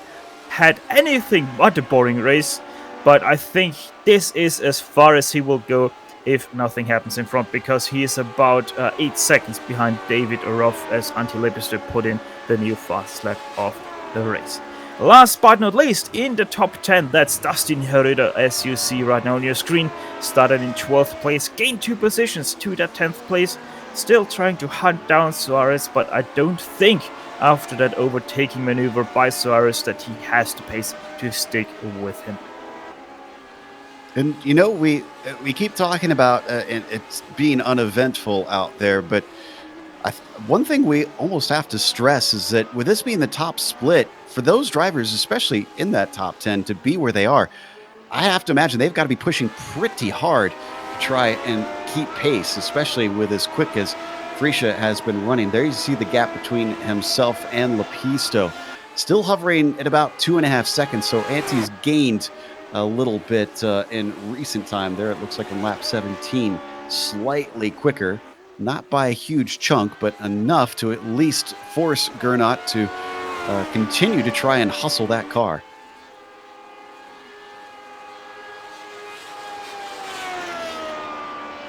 had anything but a boring race, but I think this is as far as he will go if nothing happens in front, because he is about 8 seconds behind David Ruff as Antti Lepistö put in the new fast lap of the race. Last but not least, in the top 10, that's Dustin Herrera, as you see right now on your screen. Started in 12th place, gained 2 positions to that 10th place. Still trying to hunt down Suarez, but I don't think after that overtaking maneuver by Suarez that he has the pace to stick with him. And, you know, we keep talking about it's being uneventful out there, but one thing we almost have to stress is that with this being the top split, for those drivers, especially in that top 10, to be where they are, I have to imagine they've got to be pushing pretty hard to try and keep pace, especially with as quick as Frisia has been running. There you see the gap between himself and Lepistö. Still hovering at about 2.5 seconds, so Antti's gained a little bit in recent time there. It looks like in lap 17, slightly quicker, not by a huge chunk, but enough to at least force Gernot to continue to try and hustle that car.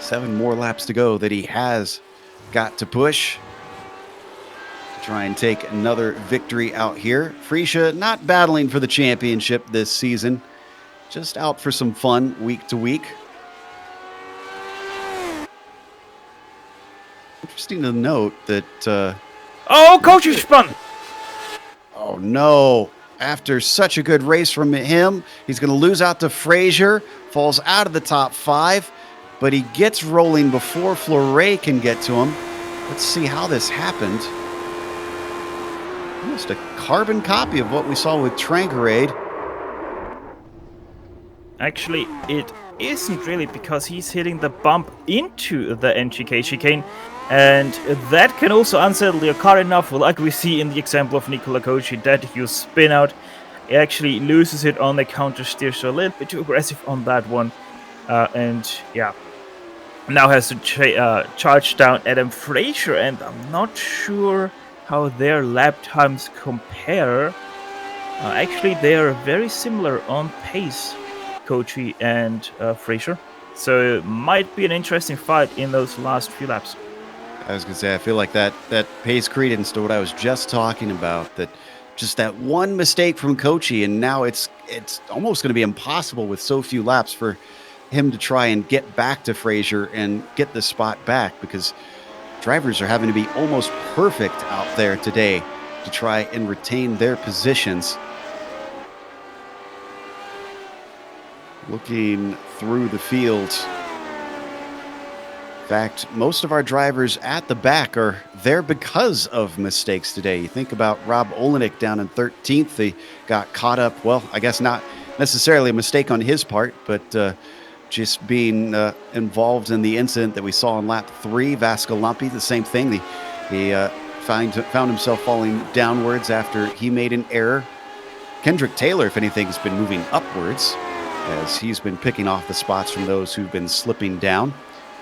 Seven more laps to go that he has got to push. Try and take another victory out here. Frisia not battling for the championship this season, just out for some fun week to week. Interesting to note that... oh, Cocci spun! Oh, no. After such a good race from him, he's going to lose out to Frazier. Falls out of the top 5. but he gets rolling before Fleuret can get to him. Let's see how this happened. Almost a carbon copy of what we saw with Tranquerade. Actually, it isn't really, because he's hitting the bump into the NGK chicane, and that can also unsettle your car enough, like we see in the example of Nicola Kochi, that you spin out. He actually loses it on the counter steer, so a little bit too aggressive on that one. And yeah, now has to charge down Adam Fraser, and I'm not sure how their lap times compare. Actually, they are very similar on pace, Kochi and Fraser. So it might be an interesting fight in those last few laps. I was going to say, I feel like that pays credence to what I was just talking about, that just that one mistake from Kochi, and now it's almost going to be impossible with so few laps for him to try and get back to Fraser and get the spot back, because drivers are having to be almost perfect out there today to try and retain their positions. Looking through the field, in fact, most of our drivers at the back are there because of mistakes today. You think about Rob Olenek down in 13th. He got caught up, well, I guess not necessarily a mistake on his part, but just being involved in the incident that we saw on lap 3. Vascolampi, the same thing. He found himself falling downwards after he made an error. Kendrick Taylor, if anything, has been moving upwards as he's been picking off the spots from those who've been slipping down.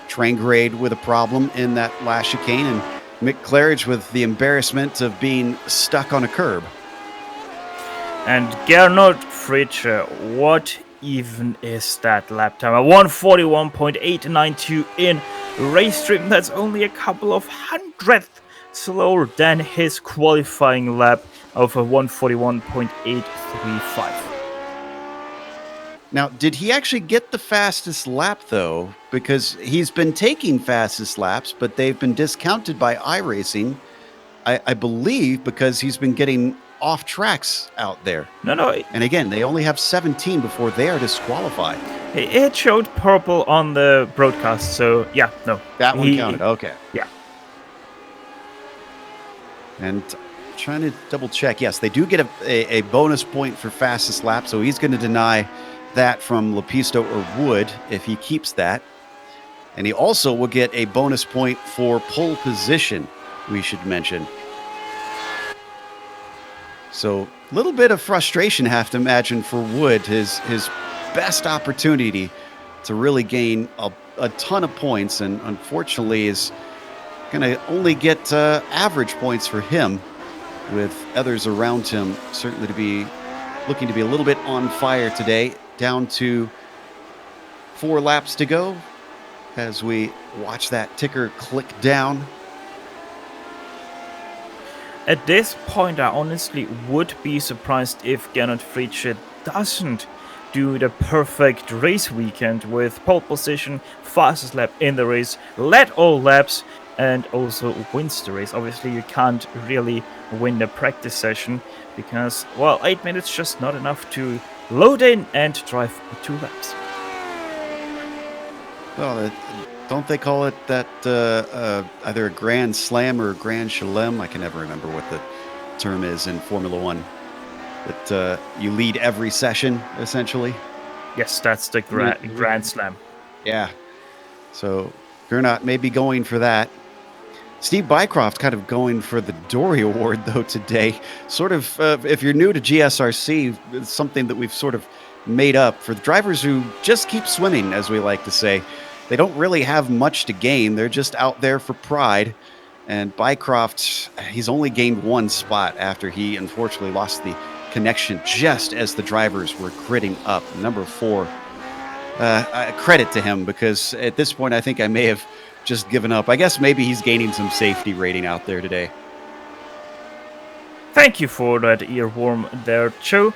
Trangrade with a problem in that last chicane, and Mick Claridge with the embarrassment of being stuck on a curb. And Gernot Fritsche, what even is that lap time? A 141.892 in race trip. That's only a couple of hundredths slower than his qualifying lap of a 141.835. Now, did he actually get the fastest lap, though? Because he's been taking fastest laps, but they've been discounted by iRacing, I believe, because he's been getting off tracks out there. No. And again, they only have 17 before they are disqualified. It showed purple on the broadcast, so yeah, no. That one counted, okay. Yeah. And trying to double check, yes, they do get a bonus point for fastest lap, so he's going to deny that from Lepisto or Wood if he keeps that. And he also will get a bonus point for pole position, we should mention. So a little bit of frustration, I have to imagine, for Wood, his best opportunity to really gain a ton of points, and unfortunately is going to only get average points for him, with others around him certainly to be looking to be a little bit on fire today. Down to 4 laps to go as we watch that ticker click down. At this point, I honestly would be surprised if Gernot Fritsche doesn't do the perfect race weekend with pole position, fastest lap in the race, led all laps, and also wins the race. Obviously, you can't really win the practice session because, well, 8 minutes just not enough to load in and drive 2 laps. Well, don't they call it that either a Grand Slam or a Grand Chelem? I can never remember what the term is in Formula One. That you lead every session, essentially. Yes, that's the Grand Slam. Yeah. So Gernot may be going for that. Steve Bycroft kind of going for the Dory Award, though, today. Sort of, if you're new to GSRC, it's something that we've sort of made up for the drivers who just keep swimming, as we like to say. They don't really have much to gain. They're just out there for pride. And Bycroft, he's only gained 1 spot after he unfortunately lost the connection just as the drivers were gritting up. Number 4. Credit to him, because at this point I think I may have just given up. I guess maybe he's gaining some safety rating out there today. Thank you for that earworm there, Joe.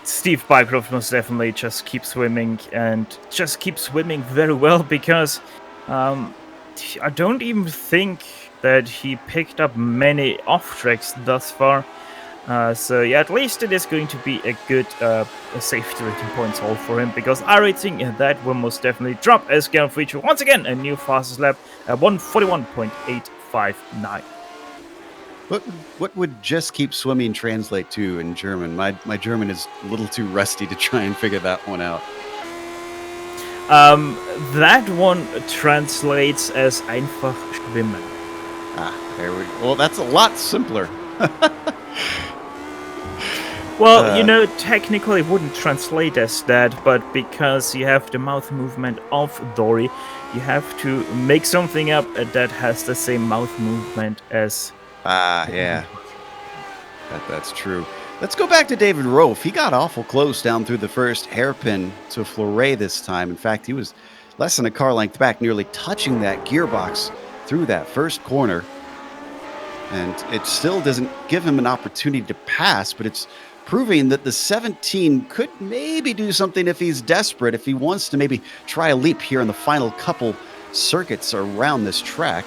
Steve Bycroft must definitely just keep swimming, and just keep swimming very well, because I don't even think that he picked up many off tracks thus far. So yeah, at least it is going to be a good safety rating points haul for him, because iRacing, that will most definitely drop as Garen feature once again a new fastest lap at 141.859. What would just keep swimming translate to in German? My German is a little too rusty to try and figure that one out. That one translates as einfach schwimmen. There we go. Well, that's a lot simpler. Well, technically it wouldn't translate as that, but because you have the mouth movement of Dory, you have to make something up that has the same mouth movement as... Yeah. That's true. Let's go back to David Rofe. He got awful close down through the first hairpin to Fleuret this time. In fact, he was less than a car length back, nearly touching that gearbox through that first corner. And it still doesn't give him an opportunity to pass, but it's proving that the 17 could maybe do something if he's desperate, if he wants to maybe try a leap here in the final couple circuits around this track.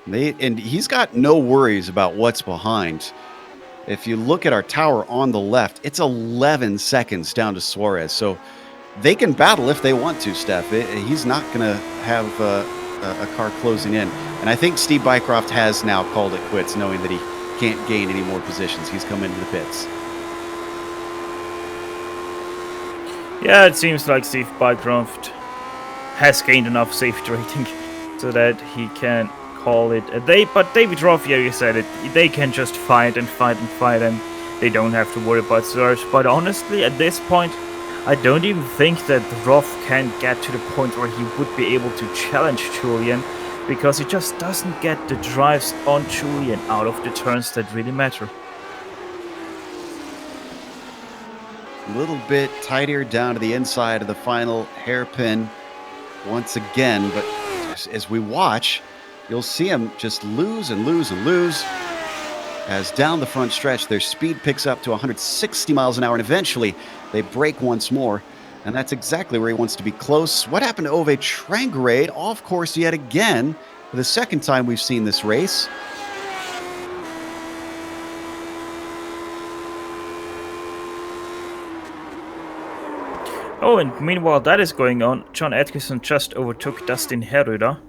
And he's got no worries about what's behind. If you look at our tower on the left, it's 11 seconds down to Suarez. So they can battle if they want to, Steph. He's not going to have a car closing in. And I think Steve Bycroft has now called it quits, knowing that he can't gain any more positions. He's come into the pits. Yeah, it seems like Steve Bycroft has gained enough safety rating so that he can call it a day. But David Roff, yeah, you said it, they can just fight and fight and fight, and they don't have to worry about Surge. But honestly, at this point, I don't even think that Roff can get to the point where he would be able to challenge Julian, because he just doesn't get the drives on Julian out of the turns that really matter. A little bit tighter down to the inside of the final hairpin once again, but as we watch, you'll see him just lose and lose and lose as down the front stretch their speed picks up to 160 miles an hour, and eventually they break once more, and that's exactly where he wants to be close. What happened to Ove Trangrade? Off course yet again for the second time we've seen this race. Oh, and meanwhile that is going on, John Atkinson just overtook Dustin Herrera.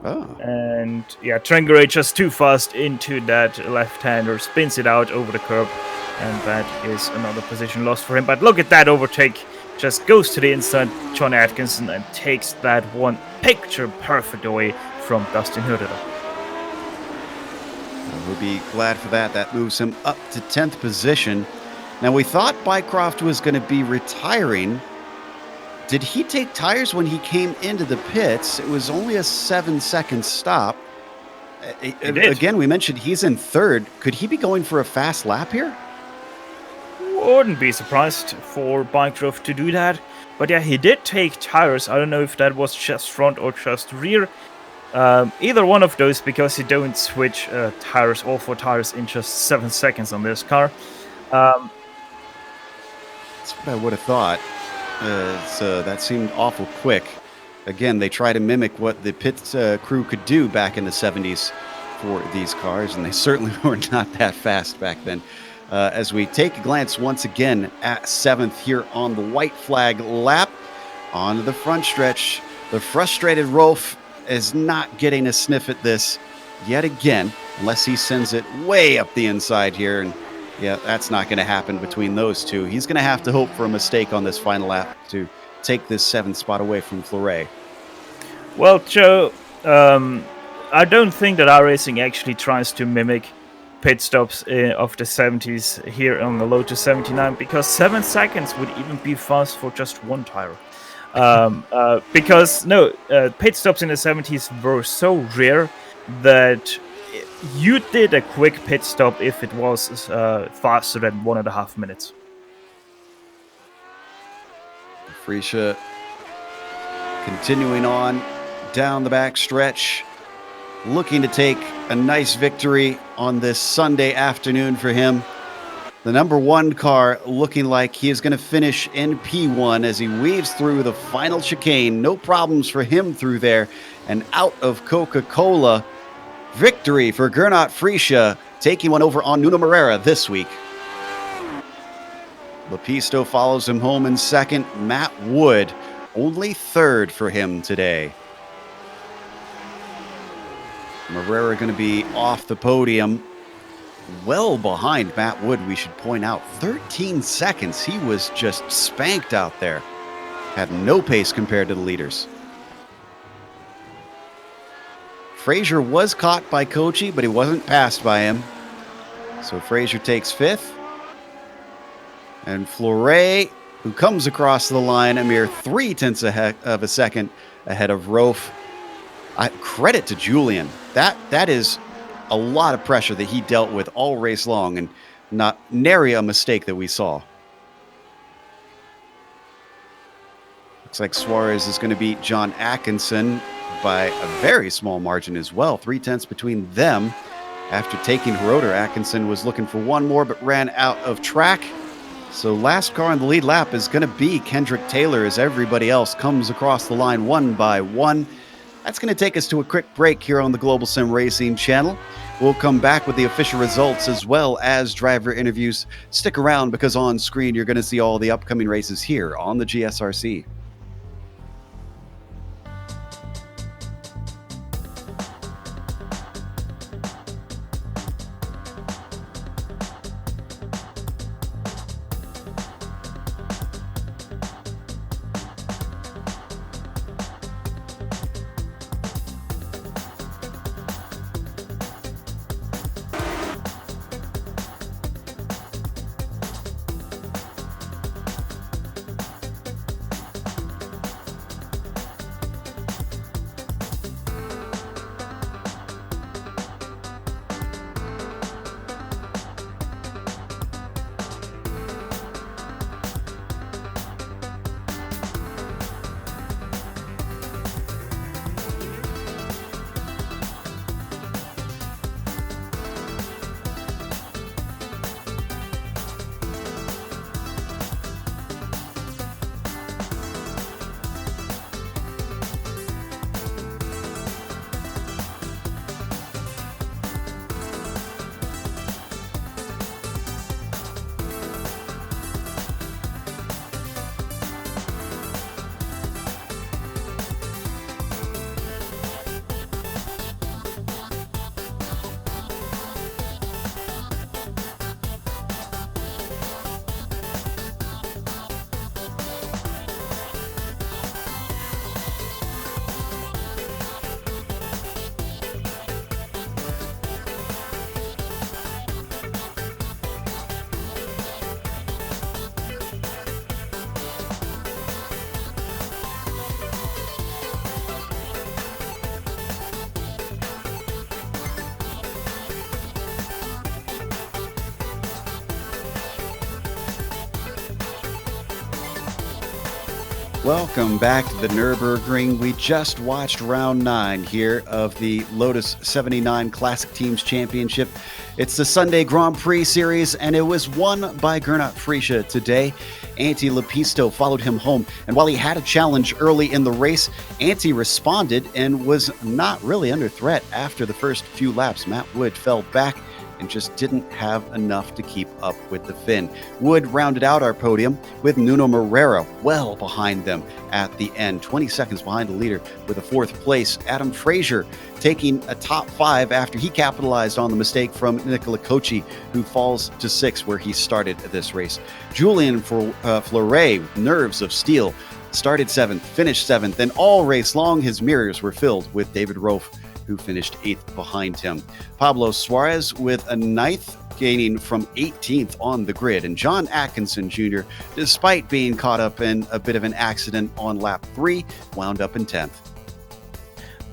Oh. And yeah, Trangrade just too fast into that left-hander, spins it out over the curb, and that is another position lost for him. But look at that overtake, just goes to the inside, John Atkinson, and takes that one picture perfect away from Dustin Herrera. We'll be glad for that. That moves him up to 10th position. Now, we thought Bycroft was going to be retiring. Did he take tires when he came into the pits? It was only a 7-second stop. Again, we mentioned he's in third. Could he be going for a fast lap here? Wouldn't be surprised for Bycroft to do that. But yeah, he did take tires. I don't know if that was just front or just rear. Either one of those, because you don't switch tires, all four tires, in just 7 seconds on this car. That's what I would have thought. So that seemed awful quick. Again, they try to mimic what the pit crew could do back in the 70s for these cars, and they certainly were not that fast back then. As we take a glance once again at 7th here on the white flag lap, onto the front stretch, the frustrated Rolf is not getting a sniff at this yet again, unless he sends it way up the inside here. And yeah, that's not going to happen between those two. He's going to have to hope for a mistake on this final lap to take this 7th spot away from Fleuret. Well, Joe, I don't think that iRacing actually tries to mimic pit stops of the 70s here on the Lotus 79, because 7 seconds would even be fast for just one tire. Because pit stops in the 70s were so rare that you did a quick pit stop if it was faster than 1.5 minutes. Freesia continuing on down the back stretch, looking to take a nice victory on this Sunday afternoon for him. The number 1 car looking like he is going to finish in P1 as he weaves through the final chicane. No problems for him through there. and out of Coca-Cola. Victory for Gernot Frische, taking one over on Nuno Moreira this week. Lepisto follows him home in second. Matt Wood, only third for him today. Moreira going to be off the podium. Well behind Matt Wood, we should point out. 13 seconds. He was just spanked out there. Had no pace compared to the leaders. Fraser was caught by Kochi, but he wasn't passed by him. So Fraser takes fifth. And Fleuret, who comes across the line a mere 0.3 of a second ahead of Rofe. Credit to Julian. That is a lot of pressure that he dealt with all race long, and not nary a mistake that we saw. Looks like Suarez is going to beat John Atkinson by a very small margin as well. 0.3 between them. After taking Hiroder, Atkinson was looking for one more but ran out of track. So last car on the lead lap is going to be Kendrick Taylor as everybody else comes across the line one by one. That's going to take us to a quick break here on the Global Sim Racing channel. We'll come back with the official results as well as driver interviews. Stick around because on screen you're going to see all the upcoming races here on the GSRC. Welcome back to the Nürburgring. We just watched round 9 here of the Lotus 79 Classic Teams Championship. It's the Sunday Grand Prix series, and it was won by Gernot Frische today. Antti Lepisto followed him home, and while he had a challenge early in the race, Antti responded and was not really under threat after the first few laps. Matt Wood fell back and just didn't have enough to keep up with the Finn. Wood rounded out our podium with Nuno Moreira well behind them at the end, 20 seconds behind the leader with a 4th place. Adam Fraser taking a top 5 after he capitalized on the mistake from Nicola Kochi, who falls to 6 where he started this race. Julian Fleuret, nerves of steel, started 7th, finished 7th, and all race long his mirrors were filled with David Rofe, who finished 8th behind him. Pablo Suarez with a 9th, gaining from 18th on the grid. And John Atkinson Jr., despite being caught up in a bit of an accident on lap 3, wound up in 10th.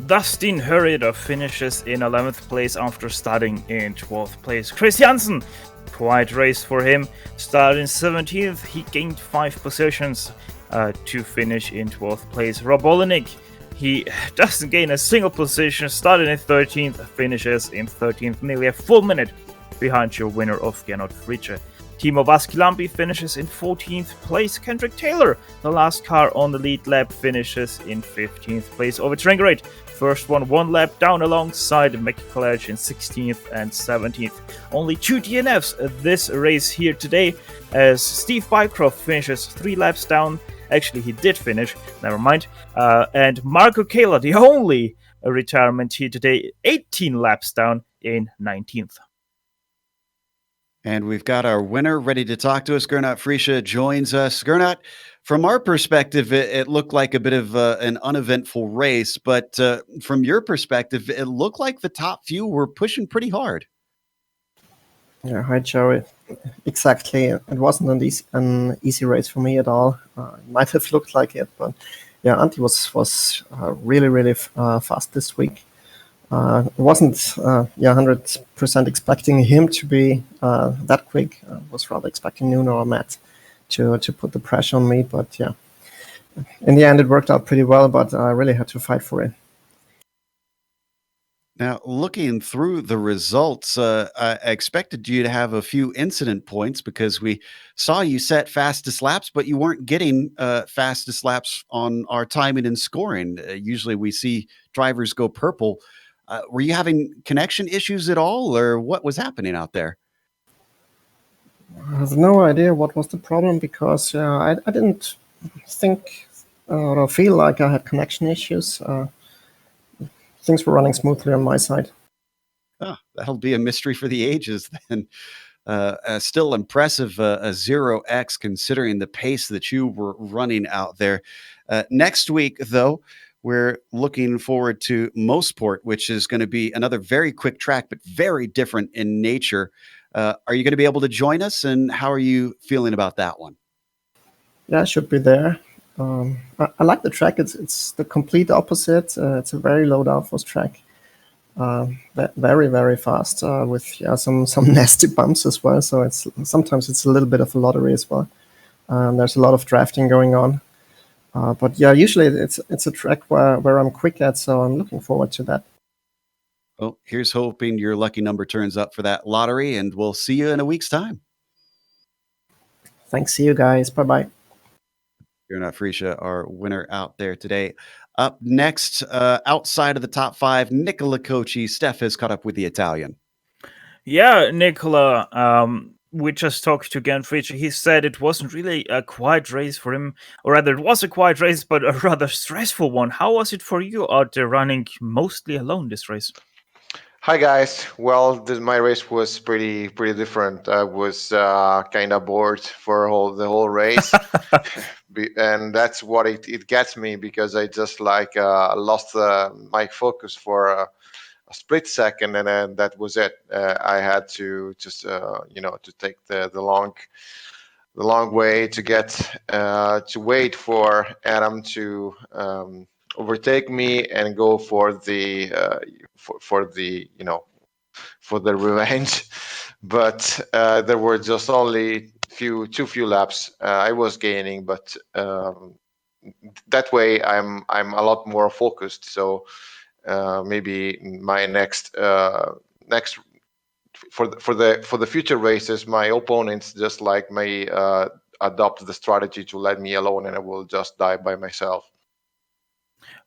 Dustin Hurrieder finishes in 11th place after starting in 12th place. Chris Jansen, quiet race for him. Started in 17th, he gained 5 positions to finish in 12th place. Rob Olenek, he doesn't gain a single position, started in 13th, finishes in 13th, nearly a full minute behind your winner of Gernot Frische. Timo Vaskilampi finishes in 14th place. Kendrick Taylor, the last car on the lead lap, finishes in 15th place. Over Trenggerate, First one lap down alongside Mickey College in 16th and 17th. Only 2 DNFs this race here today, as Steve Bycroft finishes 3 laps down. Actually, he did finish, never mind. And Marco Kayla, the only retirement here today, 18 laps down in 19th. And we've got our winner ready to talk to us. Gernot Friesche joins us. Gernot, from our perspective, it looked like a bit of an uneventful race, but from your perspective, it looked like the top few were pushing pretty hard. Yeah, hi Joey. Exactly. It wasn't an easy race for me at all. It might have looked like it, but yeah, Antti was really fast this week. Wasn't 100% expecting him to be that quick. I was rather expecting Nuno or Matt to put the pressure on me, but yeah, in the end it worked out pretty well, but I really had to fight for it. Now, looking through the results, I expected you to have a few incident points because we saw you set fastest laps, but you weren't getting fastest laps on our timing and scoring. Usually we see drivers go purple. Were you having connection issues at all, or what was happening out there? I have no idea what was the problem because I didn't think or feel like I had connection issues. Things were running smoothly on my side. Oh, that'll be a mystery for the ages then. Still impressive, a 0x considering the pace that you were running out there. Next week, though, we're looking forward to Mosport, which is going to be another very quick track, but very different in nature. Are you going to be able to join us, and how are you feeling about that one? Yeah, I should be there. I like the track. It's the complete opposite. It's a very low downforce track. Very, very fast with some nasty bumps as well. So sometimes it's a little bit of a lottery as well. There's a lot of drafting going on. But yeah, usually it's a track where I'm quick at, so I'm looking forward to that. Well, here's hoping your lucky number turns up for that lottery, and we'll see you in a week's time. Thanks. See you guys. Bye-bye. Gernot Friesche, our winner out there today. Up next, outside of the top 5, Nicola Cocci. Steph has caught up with the Italian. Yeah, Nicola, we just talked to Gernot Friesche. He said it wasn't really a quiet race for him, or rather, it was a quiet race, but a rather stressful one. How was it for you out there running mostly alone this race? Hi guys. Well, my race was pretty different. I was kind of bored for the whole race, and that's what it gets me because I just lost my focus for a split second, and then that was it. I had to just to take the long way to get to wait for Adam to overtake me and go for the for the revenge. But there were just only too few laps I was gaining, but that way I'm a lot more focused. So maybe my next for the future races, my opponents just like may adopt the strategy to let me alone, and I will just die by myself.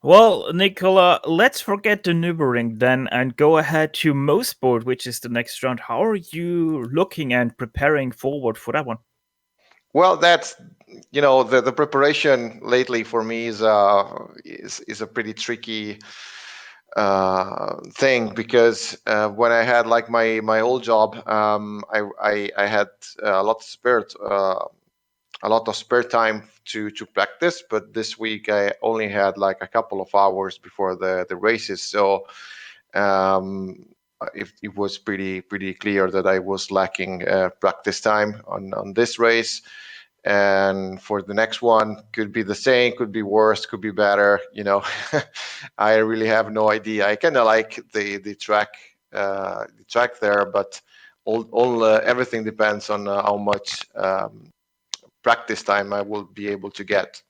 Well, Nicola, let's forget the Nürburgring then and go ahead to Mosport, which is the next round. How are you looking and preparing forward for that one? Well, that's the preparation lately for me is a pretty tricky thing because when I had like my old job, I had a lot of spare time to practice, but this week I only had like a couple of hours before the races, so it was pretty clear that I was lacking practice time on this race. And for the next one, could be the same, could be worse, could be better. I really have no idea. I kind of like the track there, but all everything depends on how much practice time I will be able to get.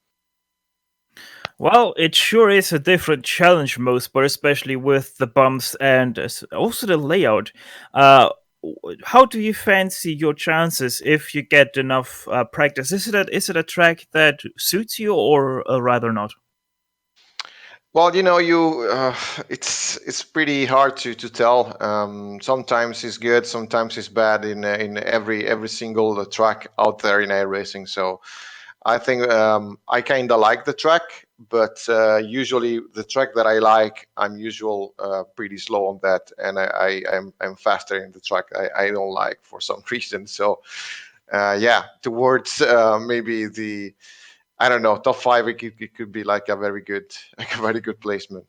Well, it sure is a different challenge, but especially with the bumps and also the layout. How do you fancy your chances if you get enough practice? Is it a track that suits you, or rather not? Well, it's pretty hard to tell. Sometimes it's good, sometimes it's bad in every single track out there in iRacing. So I think I kind of like the track, but usually the track that I like, I'm pretty slow on that, and I'm faster in the track I don't like for some reason. So yeah, towards maybe the I don't know top five, it could be like a very good placement.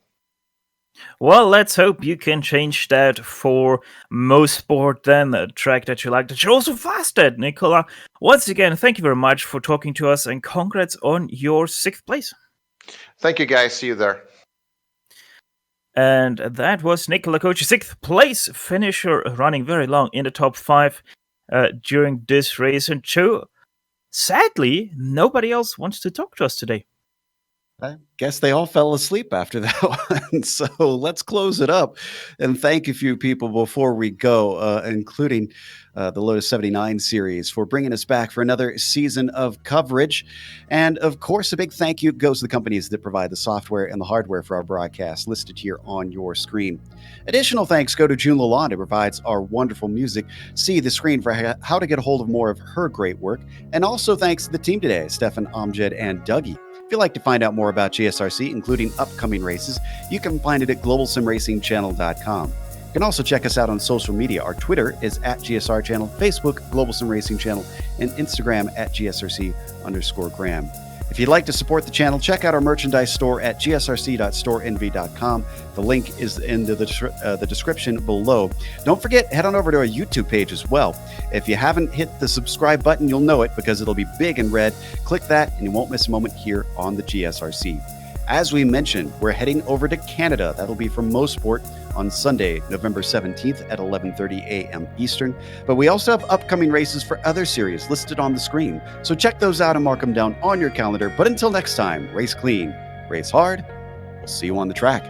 Well, let's hope you can change that for most sport then, a track that you like, that you're also fast at, Nicola. Once again, thank you very much for talking to us, and congrats on your 6th place. Thank you, guys. See you there. And that was Nicola Koch, 6th place finisher, running very long in the top 5 during this race. And Joe, sadly, nobody else wants to talk to us today. I guess they all fell asleep after that one. So let's close it up and thank a few people before we go, including the Lotus 79 series for bringing us back for another season of coverage. And of course, a big thank you goes to the companies that provide the software and the hardware for our broadcast listed here on your screen. Additional thanks go to June Lalonde, who provides our wonderful music. See the screen for how to get a hold of more of her great work. And also thanks to the team today, Stefan, Amjad, and Dougie. If you'd like to find out more about GSRC, including upcoming races, you can find it at globalsimracingchannel.com. You can also check us out on social media. Our Twitter is at GSR Channel, Facebook, Global SimRacing Channel, and Instagram at GSRC_Graham. If you'd like to support the channel, check out our merchandise store at gsrc.storenv.com. The link is in the description below. Don't forget, head on over to our YouTube page as well. If you haven't hit the subscribe button, you'll know it because it'll be big in red. Click that and you won't miss a moment here on the GSRC. As we mentioned, we're heading over to Canada. That'll be from Mosport on Sunday, November 17th at 11:30 a.m. Eastern. But we also have upcoming races for other series listed on the screen. So check those out and mark them down on your calendar. But until next time, race clean, race hard. We'll see you on the track.